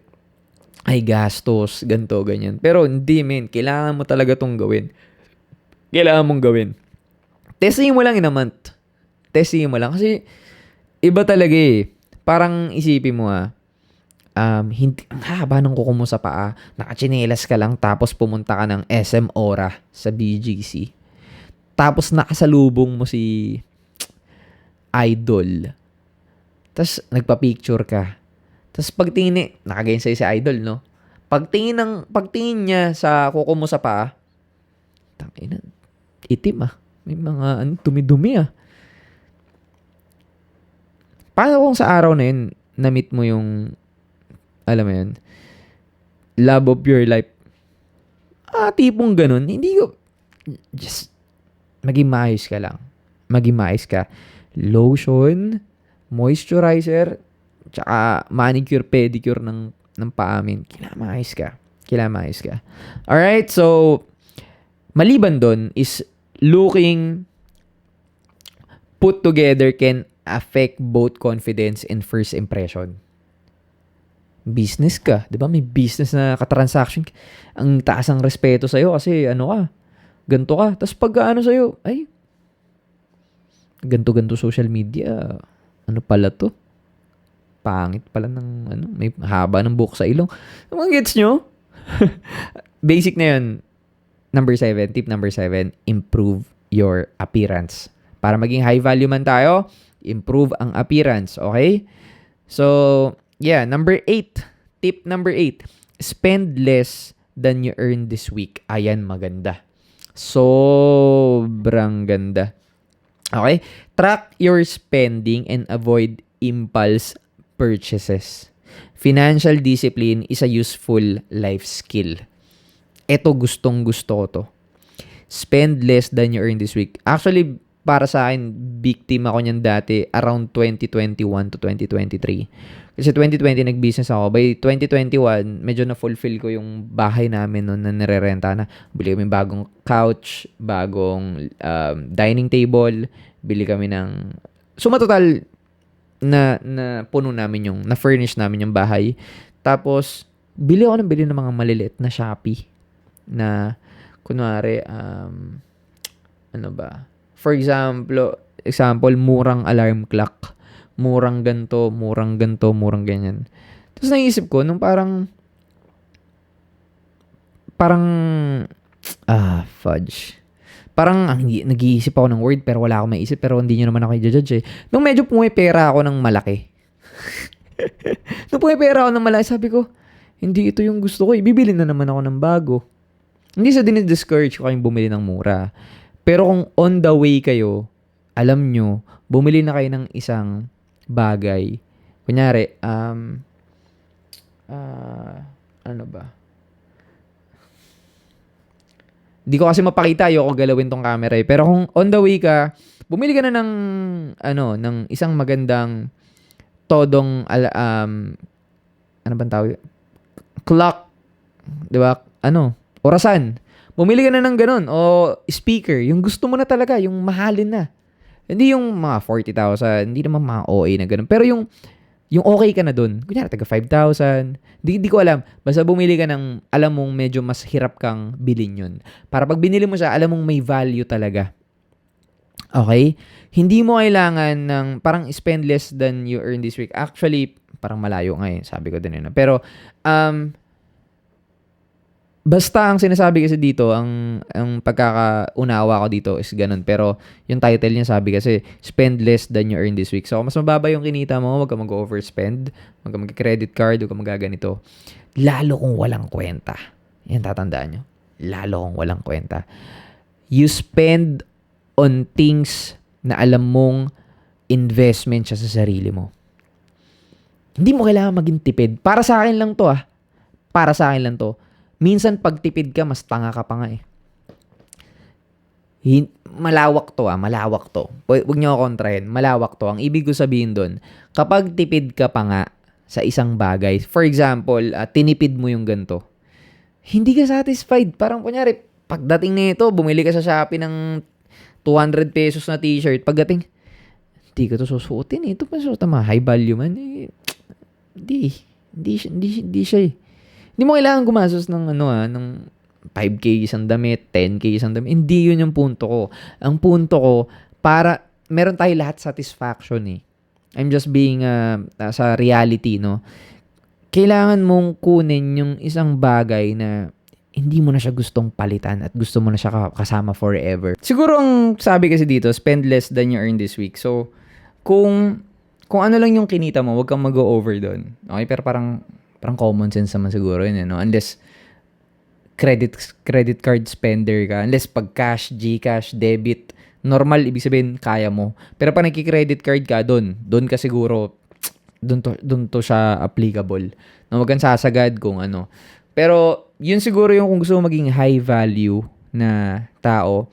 ay gastos, ganto, ganyan. Pero hindi, men. Kailangan mo talaga tong gawin. Kailangan mong gawin. Testing mo lang in a month. Testing mo lang. Kasi iba talaga eh. Parang isipin mo hindi, ang haba ng kuko mo sa paa. Nakachinelas ka lang tapos pumunta ka ng SM Aura sa BGC. Tapos nakasalubong mo si Idol. Tapos, nagpa-picture ka. Tapos, pagtingin nakaganyan sa'yo si Idol, no? Pagtingin niya sa kuko mo sa paa, tangina, itim May mga, dumi-dumi Paano kung sa araw na yun, na-meet mo yung, alam mo yun, love of your life? Tipong ganun. Hindi ko, just, maging maayos ka lang. Maging maayos ka. Lotion, moisturizer, tsaka manicure, pedicure ng paamin. Kailangan maayos ka. Alright, so, maliban doon is looking put together can affect both confidence and first impression. Business ka, di ba? May business na katransaction. Ang taas ang respeto sa'yo kasi ganto ka. Tapos pag sa'yo, ay, ganto social media, ano pala to? Pangit pala ng, may haba ng buhok sa ilong. Mga gets nyo? Basic na yun. Tip number 7, improve your appearance. Para maging high value man tayo, improve ang appearance, okay? So, yeah, tip number 8, spend less than you earn this week. Ayan, maganda. Sobrang ganda. Okay? Track your spending and avoid impulse purchases. Financial discipline is a useful life skill. Ito gustong-gusto ko to. Spend less than you earn this week. Actually, para sa akin, victim ako niyan dati around 2021 to 2023. Kasi 2020 nag-business ako. By 2021, medyo na-fulfill ko yung bahay namin noon na nirerenta na. Bili kami bagong couch, bagong dining table, bili kami ng... Suma total, na puno namin na-furnish namin yung bahay. Tapos, bili ng mga maliliit na Shopee na, kunwari, ano ba? For example, murang alarm clock. Murang ganto, murang ganyan. Tapos naisip ko, nung parang, fudge. Parang nag-iisip ako ng word pero wala akong maisip pero hindi nyo naman ako i-judge eh. Nung medyo pumipera ako ng malaki. Sabi ko, hindi ito yung gusto ko. Bibili na naman ako ng bago. Hindi sa dinidiscourage ko kayong bumili ng mura. Pero kung on the way kayo, alam nyo, bumili na kayo ng isang bagay. Kunyari, ano ba? Di ko kasi mapakita, ayoko galawin tong camera eh. Pero kung on the way ka, bumili ka na ng isang magandang todong ano bang tawag? Clock, 'di ba? Orasan. Bumili ka na ng ganun o speaker, yung gusto mo na talaga, yung mahalin na. Hindi yung mga 40,000, hindi naman mga OA na ganun. Pero yung okay ka na dun. Kunyari, taga 5,000. Di ko alam. Basta bumili ka ng, alam mong medyo mas hirap kang bilhin yun. Para pag binili mo siya, alam mong may value talaga. Okay? Hindi mo kailangan ng, parang spend less than you earn this week. Actually, parang malayo nga sabi ko din yun. Pero, basta ang sinasabi kasi dito, ang pagkakaunawa ko dito is ganun. Pero yung title niya sabi kasi, spend less than you earn this week. So, mas mababa yung kinita mo, wag ka mag-overspend, wag ka mag-credit card, wag ka magaganito. Lalo kung walang kwenta. Yan, tatandaan nyo. Lalo kung walang kwenta. You spend on things na alam mong investment siya sa sarili mo. Hindi mo kailangan maging tipid. Para sa akin lang to. Para sa akin lang to. Minsan pag tipid ka, mas tanga ka pa nga eh. Malawak to. Huwag niyo ako kontrahin. Malawak to. Ang ibig ko sabihin doon, kapag tipid ka pa nga sa isang bagay, for example, tinipid mo yung ganito, hindi ka satisfied. Parang kunyari, pagdating nito, bumili ka sa Shopee ng 200 pesos na t-shirt. Pagdating, hindi ko to susuotin eh. Ito pa susuotin, high value man. Hindi siya eh. Hindi mo kailangan gumastos ng ng 5K isang damit, 10K isang damit. Hindi yun yung punto ko. Ang punto ko, para meron tayo lahat satisfaction eh. I'm just being sa reality, no? Kailangan mong kunin yung isang bagay na hindi mo na siya gustong palitan at gusto mo na siya kasama forever. Siguro ang sabi kasi dito, spend less than you earn this week. So, kung ano lang yung kinita mo, huwag kang mag-go-over doon. Okay? Pero parang common sense naman siguro yun, no? Unless credit card spender ka. Unless pag cash, GCash, debit, normal, ibig sabihin, kaya mo. Pero pag nagki-credit card ka, doon ka siguro, doon to siya applicable. No, wag kang sasagad kung ano. Pero, yun siguro yung kung gusto mo maging high value na tao,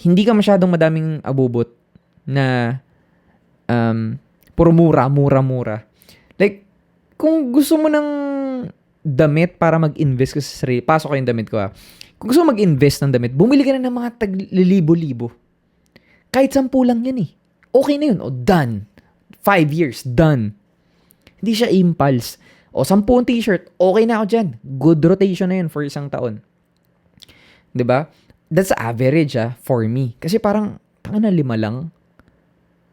hindi ka masyadong madaming abubot na puro mura. Like, kung gusto mo ng damit para mag-invest ka sa sarili, pasok ko yung damit ko Kung gusto mo mag-invest ng damit, bumili ka na ng mga taglibo-libo. Kahit 10 lang yan eh. Okay na yun. Done. 5 years, done. Hindi siya impulse. 10 t-shirt, okay na ako dyan. Good rotation na yun for isang taon. 'Di ba? That's average for me. Kasi parang, 5 lang.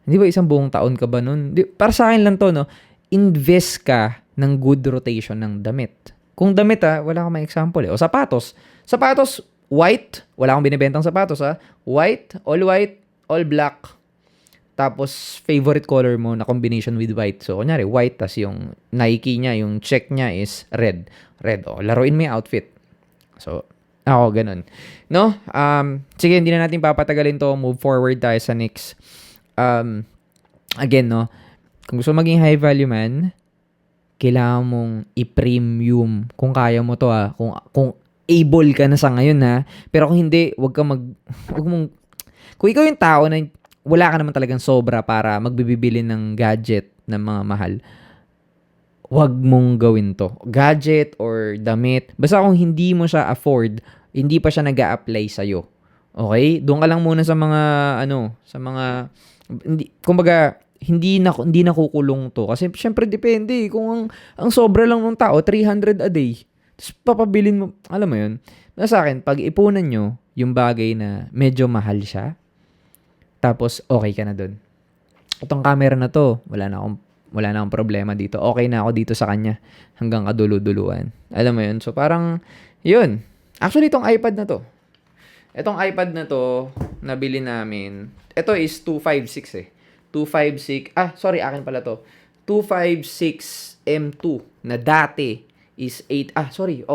Hindi ba isang buong taon ka ba nun? Para sa akin lang to, no? Invest ka ng good rotation ng damit. Kung damit wala akong may example O sapatos. Sapatos, white. Wala akong binibentang sapatos White, all black. tapos favorite color mo na combination with white. So, kunyari, white, tas yung Nike niya, yung check niya is red. Red, laruin mo yung outfit. So, ako, ganun. No? Sige, hindi na natin papatagalin to. Move forward tayo sa next. Again, no? Kung gusto maging high value man, kailangan mong i-premium kung kaya mo to kung able ka na sa ngayon pero kung hindi, wag mong kung ikaw yung tao na wala ka naman talagang sobra para magbibili ng gadget ng mga mahal, wag mong gawin to. Gadget or damit, basta kung hindi mo siya afford, hindi pa siya nag-a-apply sa'yo. Okay? Doon ka lang muna sa mga kumbaga, hindi nakukulong to. Kasi syempre depende. Kung ang sobra lang ng tao, 300 a day. Tapos papabilin mo, alam mo yun. Sa akin, pag ipunan nyo yung bagay na medyo mahal siya, tapos okay ka na dun. Itong camera na to, wala na akong problema dito. Okay na ako dito sa kanya hanggang kadulu-duluan. Alam mo yun? So parang, yun. Actually, itong iPad na to. Itong iPad na to, nabili namin. Ito is 256 akin pala to. 256 M2 na dati is 512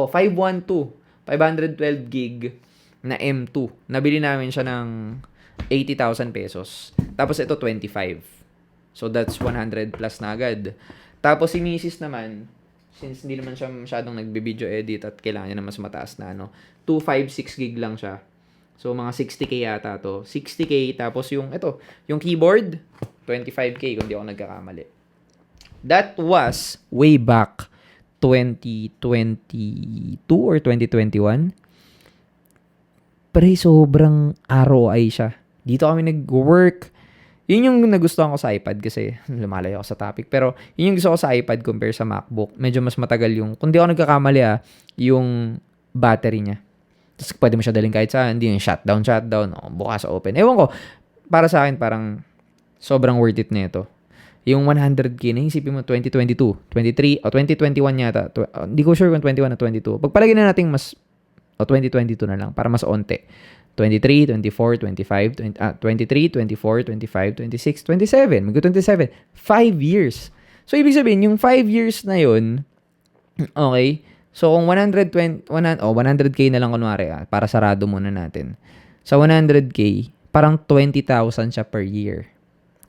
gig na M2. Nabili namin siya ng 80,000 pesos. Tapos ito 25. So that's 100 plus na agad. Tapos si Mrs. naman, since hindi naman siya masyadong nagbe-video edit at kailangan niya na mas mataas na 256 gig lang siya. So mga 60k yata to. 60k tapos yung keyboard 25k kung di ako nagkakamali. That was way back 2022 or 2021. Pero sobrang ROI siya. Dito kami nag-work. Yun yung nagustuhan ko sa iPad kasi lumalayo ako sa topic. Pero yun yung gusto ko sa iPad compare sa MacBook. Medyo mas matagal yung, kung di ako nagkakamali yung battery niya. Tapos pwede mo siya dalhin kahit saan. Hindi yung shutdown. Bukas open. Ewan ko. Para sa akin parang sobrang worth it na ito. Yung 100k na isipin mo 2022, 23, o 2021 yata. Hindi ko sure kung 21 o 22. Pagpalagay na natin 2022 na lang para mas onte. 23, 24, 25, 23, 24, 25, 26, 27. Mag-27. 5 years. So, ibig sabihin, yung 5 years na yun, okay, so kung 100k na lang kunwari, para sarado muna natin. Sa 100k, parang 20,000 siya per year.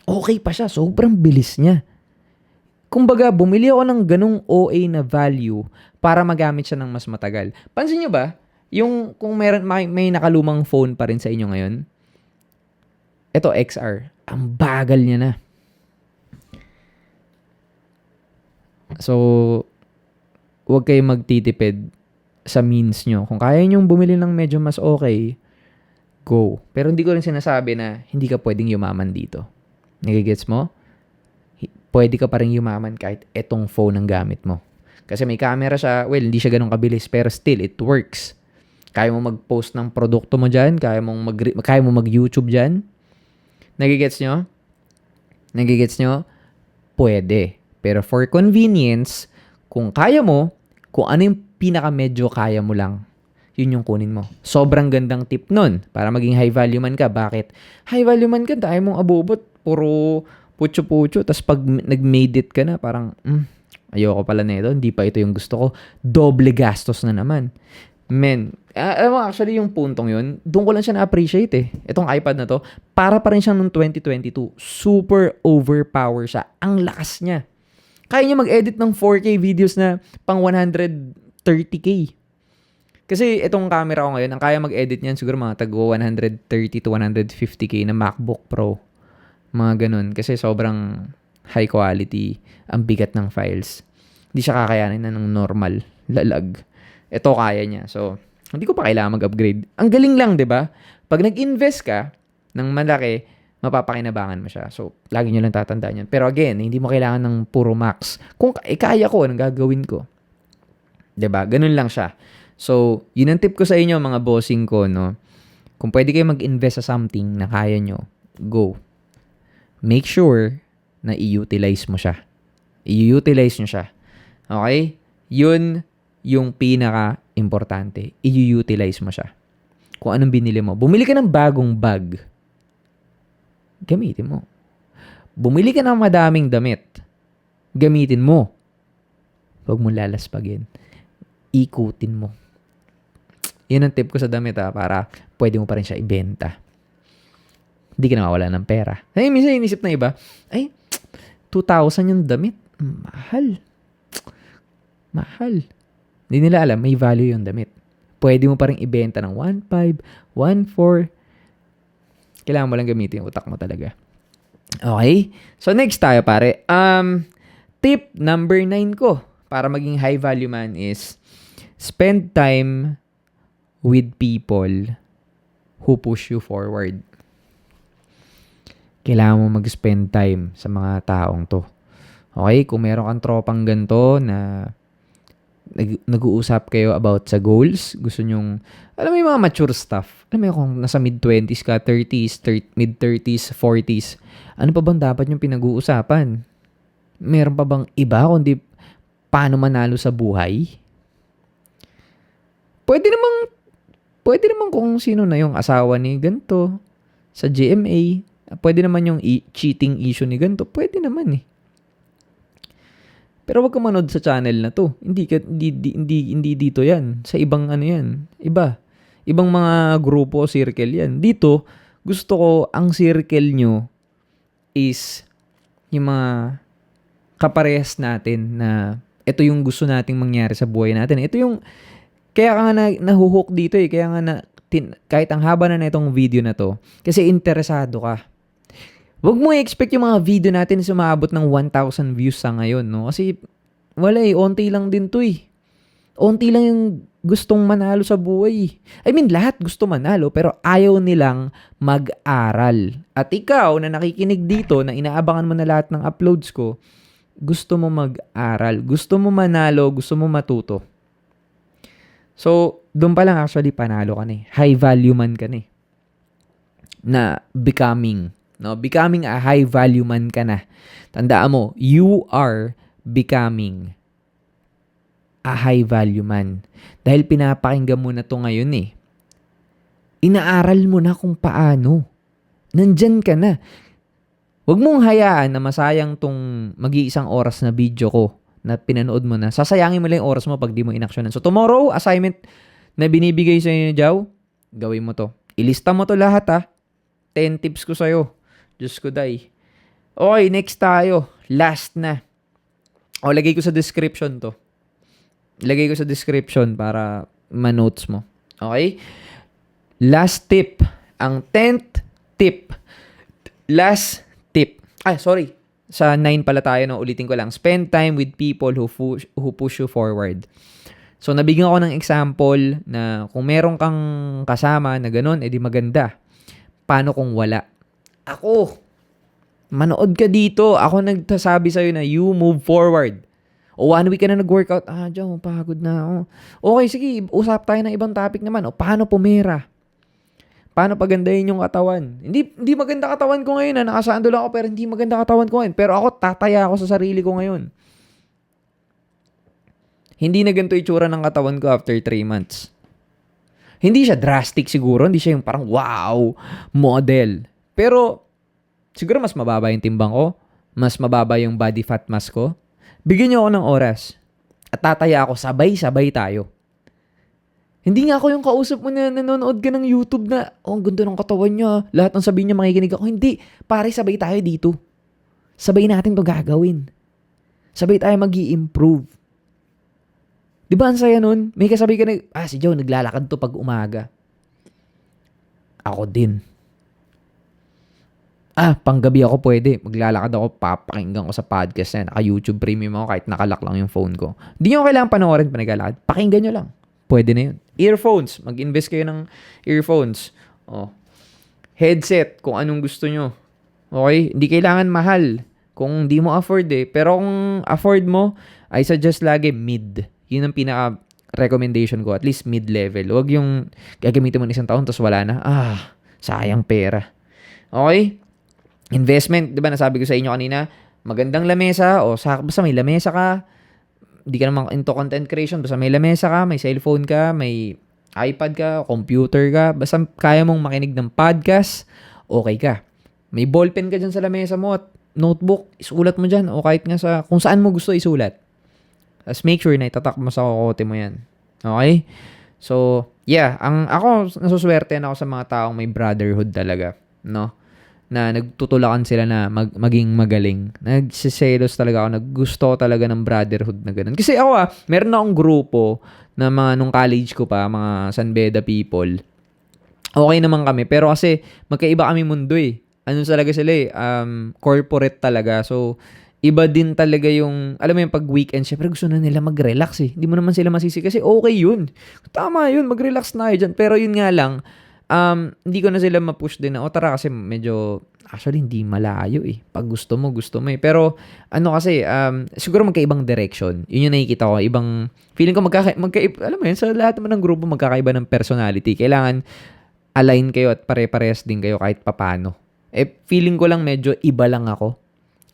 Okay pa siya. Sobrang bilis niya. Kumbaga, bumili ako ng ganung OA na value para magamit siya ng mas matagal. Pansin nyo ba? Yung kung may nakalumang phone pa rin sa inyo ngayon, ito XR, ang bagal niya na. So, huwag kayong magtitipid sa means nyo. Kung kaya nyo bumili ng medyo mas okay, go. Pero hindi ko rin sinasabi na hindi ka pwedeng yumaman dito. Nagigets mo? Pwede ka pa rin yumaman kahit etong phone ang gamit mo. Kasi may camera siya, hindi siya ganun kabilis, pero still, it works. Kaya mo mag-post ng produkto mo dyan, kaya mo mag-YouTube dyan. Nagigets nyo? Pwede. Pero for convenience, kung kaya mo, kung ano yung pinaka-medyo kaya mo lang, yun yung kunin mo. Sobrang gandang tip nun para maging high value man ka. Bakit? High value man ka, tayo mong abubot, puro putyo-putyo. Tapos pag nag-made it ka na, parang, ayoko pala nito, hindi pa ito yung gusto ko. Doble gastos na naman. Men, actually yung puntong yun, doon ko lang siya na-appreciate Itong iPad na to, para pa rin siyang noong 2022. Super overpower siya. Ang lakas niya. Kaya niya mag-edit ng 4K videos na pang 130K. Kasi itong camera ko ngayon, ang kaya mag-edit niyan siguro mga tago 130 to 150K na MacBook Pro. Mga ganun. Kasi sobrang high quality, ang bigat ng files. Hindi siya kakayanin na ng normal lalag. Ito kaya niya. So, hindi ko pa kailangan mag-upgrade. Ang galing lang, 'di ba? Pag nag-invest ka ng malaki, mapapakinabangan mo siya. So, lagi niyo lang tatandaan 'yan. Pero again, hindi mo kailangan ng puro max. Kung kaya ko, anong gagawin ko? 'Di ba? Ganun lang siya. So, yun ang tip ko sa inyo, mga bossing ko, no? Kung pwede kayo mag-invest sa something na kaya nyo, go. Make sure na i-utilize mo siya. I-utilize nyo siya. Okay? Yun yung pinaka-importante. I-utilize mo siya. Kung anong binili mo. Bumili ka ng bagong bag. Gamitin mo. Bumili ka ng madaming damit. Gamitin mo. Huwag mo lalaspagin. Ikutin mo. Yun ang tip ko sa damit para pwede mo pa rin siya ibenta. Hindi ka na mawala ng pera. Ay, minsan inisip na iba, 2,000 yung damit. Mahal. Mahal. Hindi nila alam, may value yung damit. Pwede mo pa rin ibenta ng 1,500, 1,400. Kailangan mo lang gamitin yung utak mo talaga. Okay? So, next tayo, pare. Tip number 9 ko para maging high value man is spend time with people who push you forward. Kailangan mo mag-spend time sa mga taong to. Okay? Kung meron kang tropang ganito na nag-uusap kayo about sa goals, gusto nyong, alam mo yung mga mature stuff. Alam mo yung kung nasa mid-20s ka, 30s, mid-30s, 40s, ano pa bang dapat yung pinag-uusapan? Meron pa bang iba kundi paano manalo sa buhay? Pwede naman kung sino na yung asawa ni ganito sa GMA. Pwede naman yung cheating issue ni ganito. Pwede naman eh. Pero wag ka manood sa channel na to. Hindi dito yan. Sa ibang ano yan. Ibang mga grupo, circle yan. Dito, gusto ko ang circle nyo is yung mga kaparehas natin na ito yung gusto nating mangyari sa buhay natin. Ito yung kaya ka nga nahuhook dito eh. Kaya nga kahit ang haba na itong video na to, kasi interesado ka. Huwag mo i-expect yung mga video natin na sumabot ng 1,000 views sa ngayon, no? Kasi wala eh, onti lang din to eh. Onti lang yung gustong manalo sa buhay. I mean, lahat gusto manalo, pero ayaw nilang mag-aral. At ikaw na nakikinig dito, na inaabangan mo na lahat ng uploads ko, gusto mo mag-aral, gusto mo manalo, gusto mo matuto. So, doon pa lang actually panalo ka na eh. High value man ka na eh. Na becoming a high value man ka na. Tandaan mo, you are becoming a high value man. Dahil pinapakinggan mo na to ngayon eh. Inaaral mo na kung paano. Nandyan ka na. Huwag mong hayaan na masayang tong mag-iisang oras na video ko na pinanood mo na. Sasayangin mo lang yung oras mo pag di mo inaksyonan. So tomorrow, assignment na binibigay sa inyo ni Jow, gawin mo to. Ilista mo to lahat 10 tips ko sa'yo. Diyos ko day. Okay, next tayo. Last na. Lagay ko sa description to. Lagay ko sa description para ma-notes mo. Okay? Last tip. Ang 10th tip. Last tip. Sorry. Sa 9 pala tayo, no? Ulitin ko lang. Spend time with people who push you forward. So, nabigyan ako ng example na kung meron kang kasama na ganun, edi maganda. Paano kung wala? Ako, manood ka dito. Ako nagsasabi sa'yo na you move forward. O 1 week ka na nag-workout. Diyan, pagod na ako. Okay, sige, usap tayo ng ibang topic naman. O, paano pumera? Paano pagandahin yung katawan? Hindi maganda katawan ko ngayon. Nakasando lang ako pero hindi maganda katawan ko ngayon. Pero ako, tataya ako sa sarili ko ngayon. Hindi na ganito itsura ng katawan ko after 3 months. Hindi siya drastic siguro. Hindi siya yung parang wow model. Pero siguro mas mababa yung timbang ko. Mas mababa yung body fat mass ko. Bigyan niyo ako ng oras. At tataya ako. Sabay-sabay tayo. Hindi nga ako yung kausap mo na nanonood ka ng YouTube na, ang ganda ng katawan niya. Lahat ng sabihin niya makikinig ako. Hindi. Pare, sabay tayo dito. Sabay natin to gagawin. Sabay tayo mag-i-improve. Di ba ang saya nun? May kasabay ka na, si Joe, naglalakad to pag umaga. Ako din. Panggabi ako pwede. Maglalakad ako, papakinggan ko sa podcast na. Naka-YouTube Premium ako kahit nakalock lang yung phone ko. Hindi nyo kailangan panoorin pa naglalakad. Pakinggan nyo lang. Pwede na yun. Earphones. Mag-invest kayo ng earphones. Headset. Kung anong gusto nyo. Okay? Hindi kailangan mahal. Kung di mo afford Pero kung afford mo, I suggest lagi mid. Yun ang pinaka-recommendation ko. At least mid-level. Huwag yung gagamitin mo ng 1 taon tapos wala na. Sayang pera. Okay? Investment. Diba nasabi ko sa inyo kanina, magandang lamesa. Basta may lamesa ka. Hindi ka naman into content creation. Basta may lamesa ka, may cellphone ka, may iPad ka, computer ka. Basta kaya mong makinig ng podcast, okay ka. May ballpen ka dyan sa lamesa mo at notebook, isulat mo dyan o kahit nga sa kung saan mo gusto isulat. Tapos make sure na itatak mo sa kokote mo yan. Okay? So, yeah, ako nasuswerte na ako sa mga taong may brotherhood talaga, no? Na nagtutulakan sila na maging magaling. Nagsiselos talaga ako, naggusto ko talaga ng brotherhood na ganun. Kasi ako meron akong grupo na mga nung college ko pa, mga San Beda people. Okay naman kami, pero kasi magkaiba kami mundo eh. Ano talaga sila eh, corporate talaga. So, iba din talaga yung, alam mo yung pag weekend, syempre gusto na nila mag-relax eh. Hindi mo naman sila masisi kasi okay yun. Tama yun, mag-relax na kayo dyan. Pero yun nga lang, hindi ko na sila ma-push din na, tara kasi medyo, actually hindi malayo eh. Pag gusto mo eh. Pero ano kasi, siguro magkaibang direction. Yun yung nakikita ko, ibang, feeling ko alam mo yun, sa lahat naman ng grupo magkakaiba ng personality. Kailangan align kayo at pare-parehas din kayo kahit papano. Feeling ko lang medyo iba lang ako.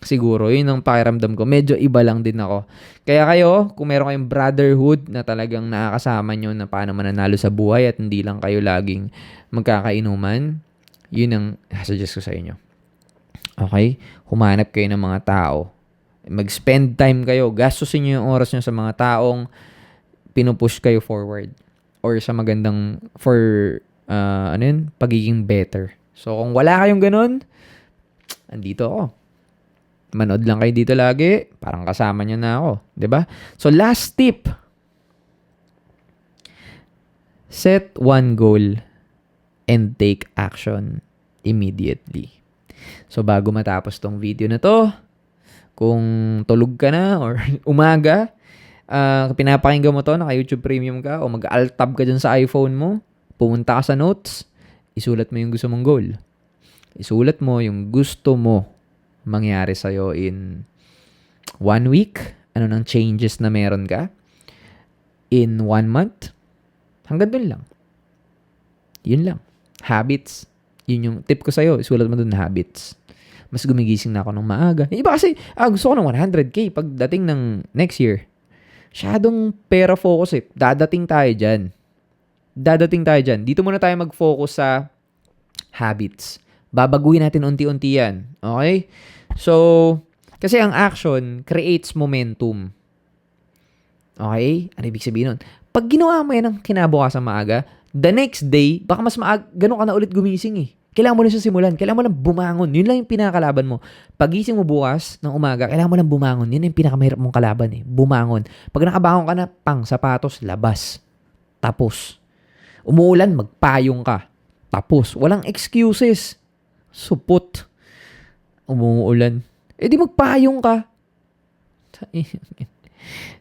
Siguro, yun ang pakiramdam ko. Medyo iba lang din ako. Kaya kayo, kung meron kayong brotherhood na talagang nakakasama nyo na paano mananalo sa buhay at hindi lang kayo laging magkakainuman, yun ang suggest ko sa inyo. Okay? Humanap kayo ng mga tao. Mag-spend time kayo. Gastusin nyo yung oras nyo sa mga taong pinupush kayo forward. Or sa magandang, pagiging better. So, kung wala kayong ganun, andito ako. Manood lang kayo dito lagi, parang kasama nyo na ako. 'Di ba? So, last tip. Set one goal and take action immediately. So, bago matapos tong video na to, kung tulog ka na or umaga, pinapakinggan mo to, naka-YouTube Premium ka o mag-alt-tab ka dyan sa iPhone mo, pumunta ka sa notes, isulat mo yung gusto mong goal. Isulat mo yung gusto mo mangyari sa'yo in 1 week. Ano nang changes na meron ka? In 1 month? Hanggang dun lang. Yun lang. Habits. Yun yung tip ko sa'yo. Isulat mo dun na habits. Mas gumigising na ako ng maaga. Yung iba kasi, gusto ko ng 100K pagdating ng next year. Masyadong pera focus eh. Dadating tayo dyan. Dito muna tayo mag-focus sa habits. Babaguhin natin unti-unti yan. Okay? So, kasi ang action creates momentum. Okay? Ano ibig sabihin nun? Pag ginawa mo yan ng kinabukasan maaga, the next day, baka mas maaga, ganun ka na ulit gumising eh. Kailangan mo na siya simulan. Kailangan mo lang bumangon. Yun lang yung pinakalaban mo. Pagising mo bukas ng umaga, kailangan mo lang bumangon. Yun yung pinakamahirap mong kalaban eh. Bumangon. Pag nakabangon ka na, sapatos, labas. Tapos. Umuulan, magpayong ka. Tapos. Walang excuses. Supot. Umuulan. Di magpayong ka.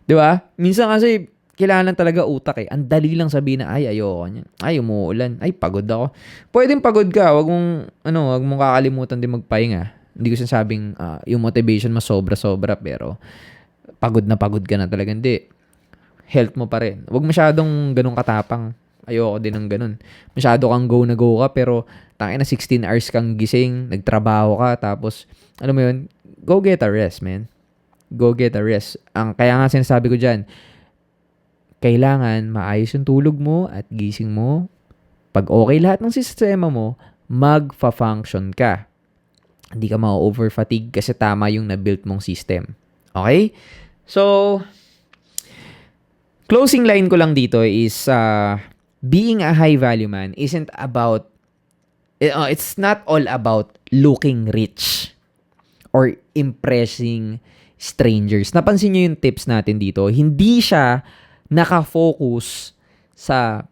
Di ba? Minsan kasi, kailangan talaga utak eh. Ang dali lang sabihin na, ayoko niyan. Ay, umuulan. Ay, pagod ako. Pwedeng pagod ka. Wag mong kakalimutan din magpahinga. Hindi ko sinasabing yung motivation mo sobra-sobra, pero pagod ka na talaga. Hindi. Health mo pa rin. Wag masyadong ganun katapang. Ayoko din ng ganun. Masyado kang go na go ka, pero tangina 16 hours kang gising, nagtrabaho ka, tapos, alam mo yun, go get a rest, man. Go get a rest. Kaya nga sinasabi ko dyan, kailangan maayos yung tulog mo at gising mo. Pag okay lahat ng sistema mo, magfa-function ka. Hindi ka ma-overfatigue kasi tama yung na-built mong system. Okay? So, closing line ko lang dito is, being a high-value man isn't about, it's not all about looking rich or impressing strangers. Napansin nyo yung tips natin dito. Hindi siya nakafocus sa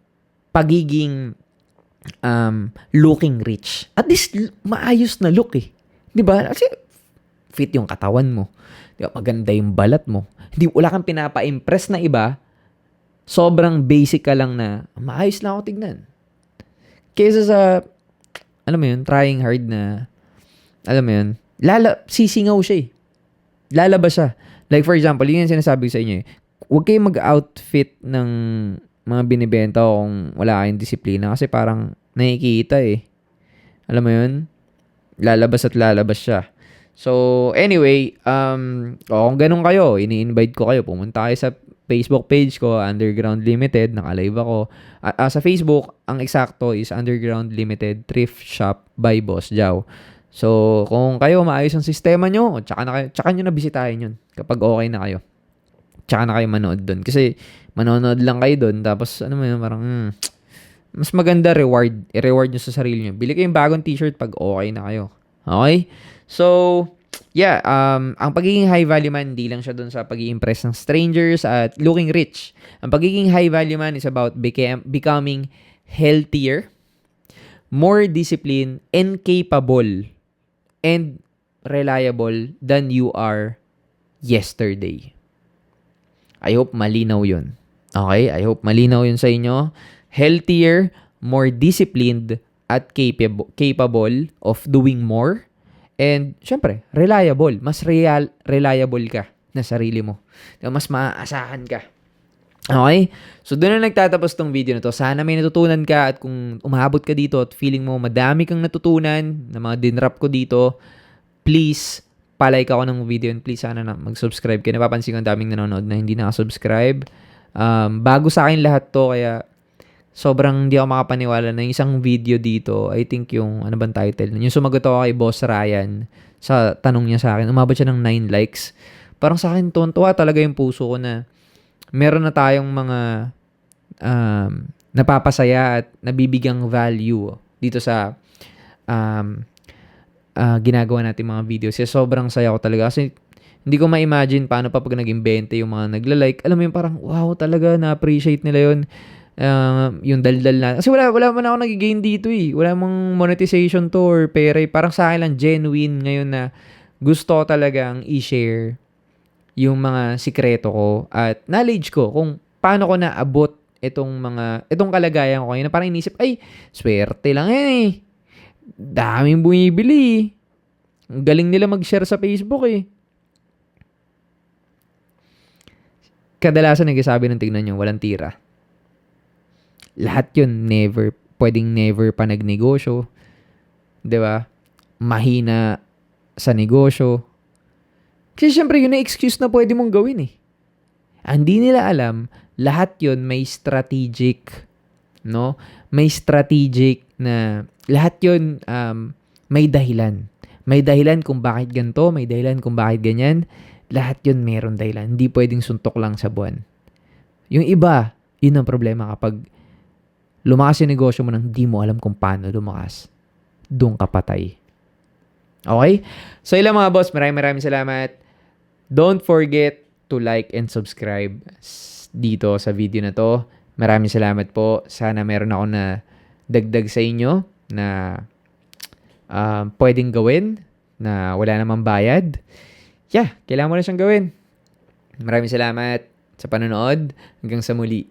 pagiging looking rich. At least, maayos na look eh. Diba? Kasi, fit yung katawan mo. Diba? Maganda yung balat mo. Wala kang pinapa-impress na iba. Sobrang basic ka lang na, maayos lang ako tignan. Kaysa sa, alam mo yun, trying hard na, alam mo yun, sisingaw siya eh. Lalabas siya. Like for example, yun yung sinasabi ko sa inyo eh. Huwag kayong mag-outfit ng mga binibenta kung wala kayong disiplina kasi parang nakikita eh. Alam mo yun? Lalabas siya. So, anyway, kung ganun kayo, ini-invite ko kayo, pumunta kayo sa Facebook page ko, Underground Limited, naka-live ako. Sa Facebook, ang eksakto is Underground Limited Thrift Shop by Boss Jao. So, kung kayo maayos ang sistema nyo, tsaka nyo na bisitahin yun kapag okay na kayo. Tsaka na kayo manood doon. Kasi, manonood lang kayo doon. Tapos, ano mo yun, parang, mas maganda reward. I-reward nyo sa sarili nyo. Bili kayong bagong t-shirt pag okay na kayo. Okay? So, yeah, ang pagiging high value man, hindi lang siya doon sa pag-i-impress ng strangers at looking rich. Ang pagiging high value man is about becoming healthier, more disciplined, and capable, and reliable than you are yesterday. I hope malinaw yun. Okay? I hope malinaw yun sa inyo. Healthier, more disciplined, at capable of doing more. And, syempre, reliable. Mas reliable ka na sarili mo. Mas maaasahan ka. Okay? So, doon na nagtatapos tong video na to. Sana may natutunan ka at kung umabot ka dito at feeling mo madami kang natutunan na mga dinrap ko dito, please, palike ako ng video and please sana na mag-subscribe. Kaya napapansin ko ang daming nanonood na hindi nakasubscribe. Bago sa akin lahat to, kaya sobrang hindi ako makapaniwala na isang video dito, I think yung, ano bang title? Yung sumagot ako kay Boss Ryan sa tanong niya sa akin, umabot siya ng 9 likes. Parang sa akin, tuwa talaga yung puso ko na meron na tayong mga napapasaya at nabibigyang value dito sa ginagawa natin mga videos. Kasi sobrang saya ko talaga. Kasi hindi ko ma-imagine paano pa pag naging 20 yung mga nagla-like. Alam mo yung parang, wow, talaga, na-appreciate nila yun. Yung daldal na. Kasi wala man ako nag-gain dito eh. Wala mang monetization to or pera. Parang sa akin lang genuine ngayon na gusto ko talagang i-share yung mga sikreto ko at knowledge ko kung paano ko naabot itong kalagayan ko ngayon na parang inisip, ay, swerte lang yan eh. Daming bumibili. Ang galing nila mag-share sa Facebook eh. Kadalasan nagsasabi ng tignan nyo, walang tira. Lahat yun, pwedeng never pa nagnegosyo. 'Di ba? Mahina sa negosyo. Kasi syempre yun na excuse na pwede mong gawin eh. Hindi nila alam, lahat yun may strategic, no? May strategic na, lahat yun may dahilan. May dahilan kung bakit ganito, may dahilan kung bakit ganyan. Lahat yun meron dahilan. Hindi pwedeng suntok lang sa buwan. Yung iba, yun ang problema kapag lumakas yung negosyo mo nang hindi mo alam kung paano lumakas. Doon ka patay. Okay? So ilang mga boss, maraming salamat. Don't forget to like and subscribe dito sa video na to. Maraming salamat po. Sana meron ako na dagdag sa inyo na pwedeng gawin na wala namang bayad. Yeah, kailangan mo na siyang gawin. Maraming salamat sa panonood. Hanggang sa muli.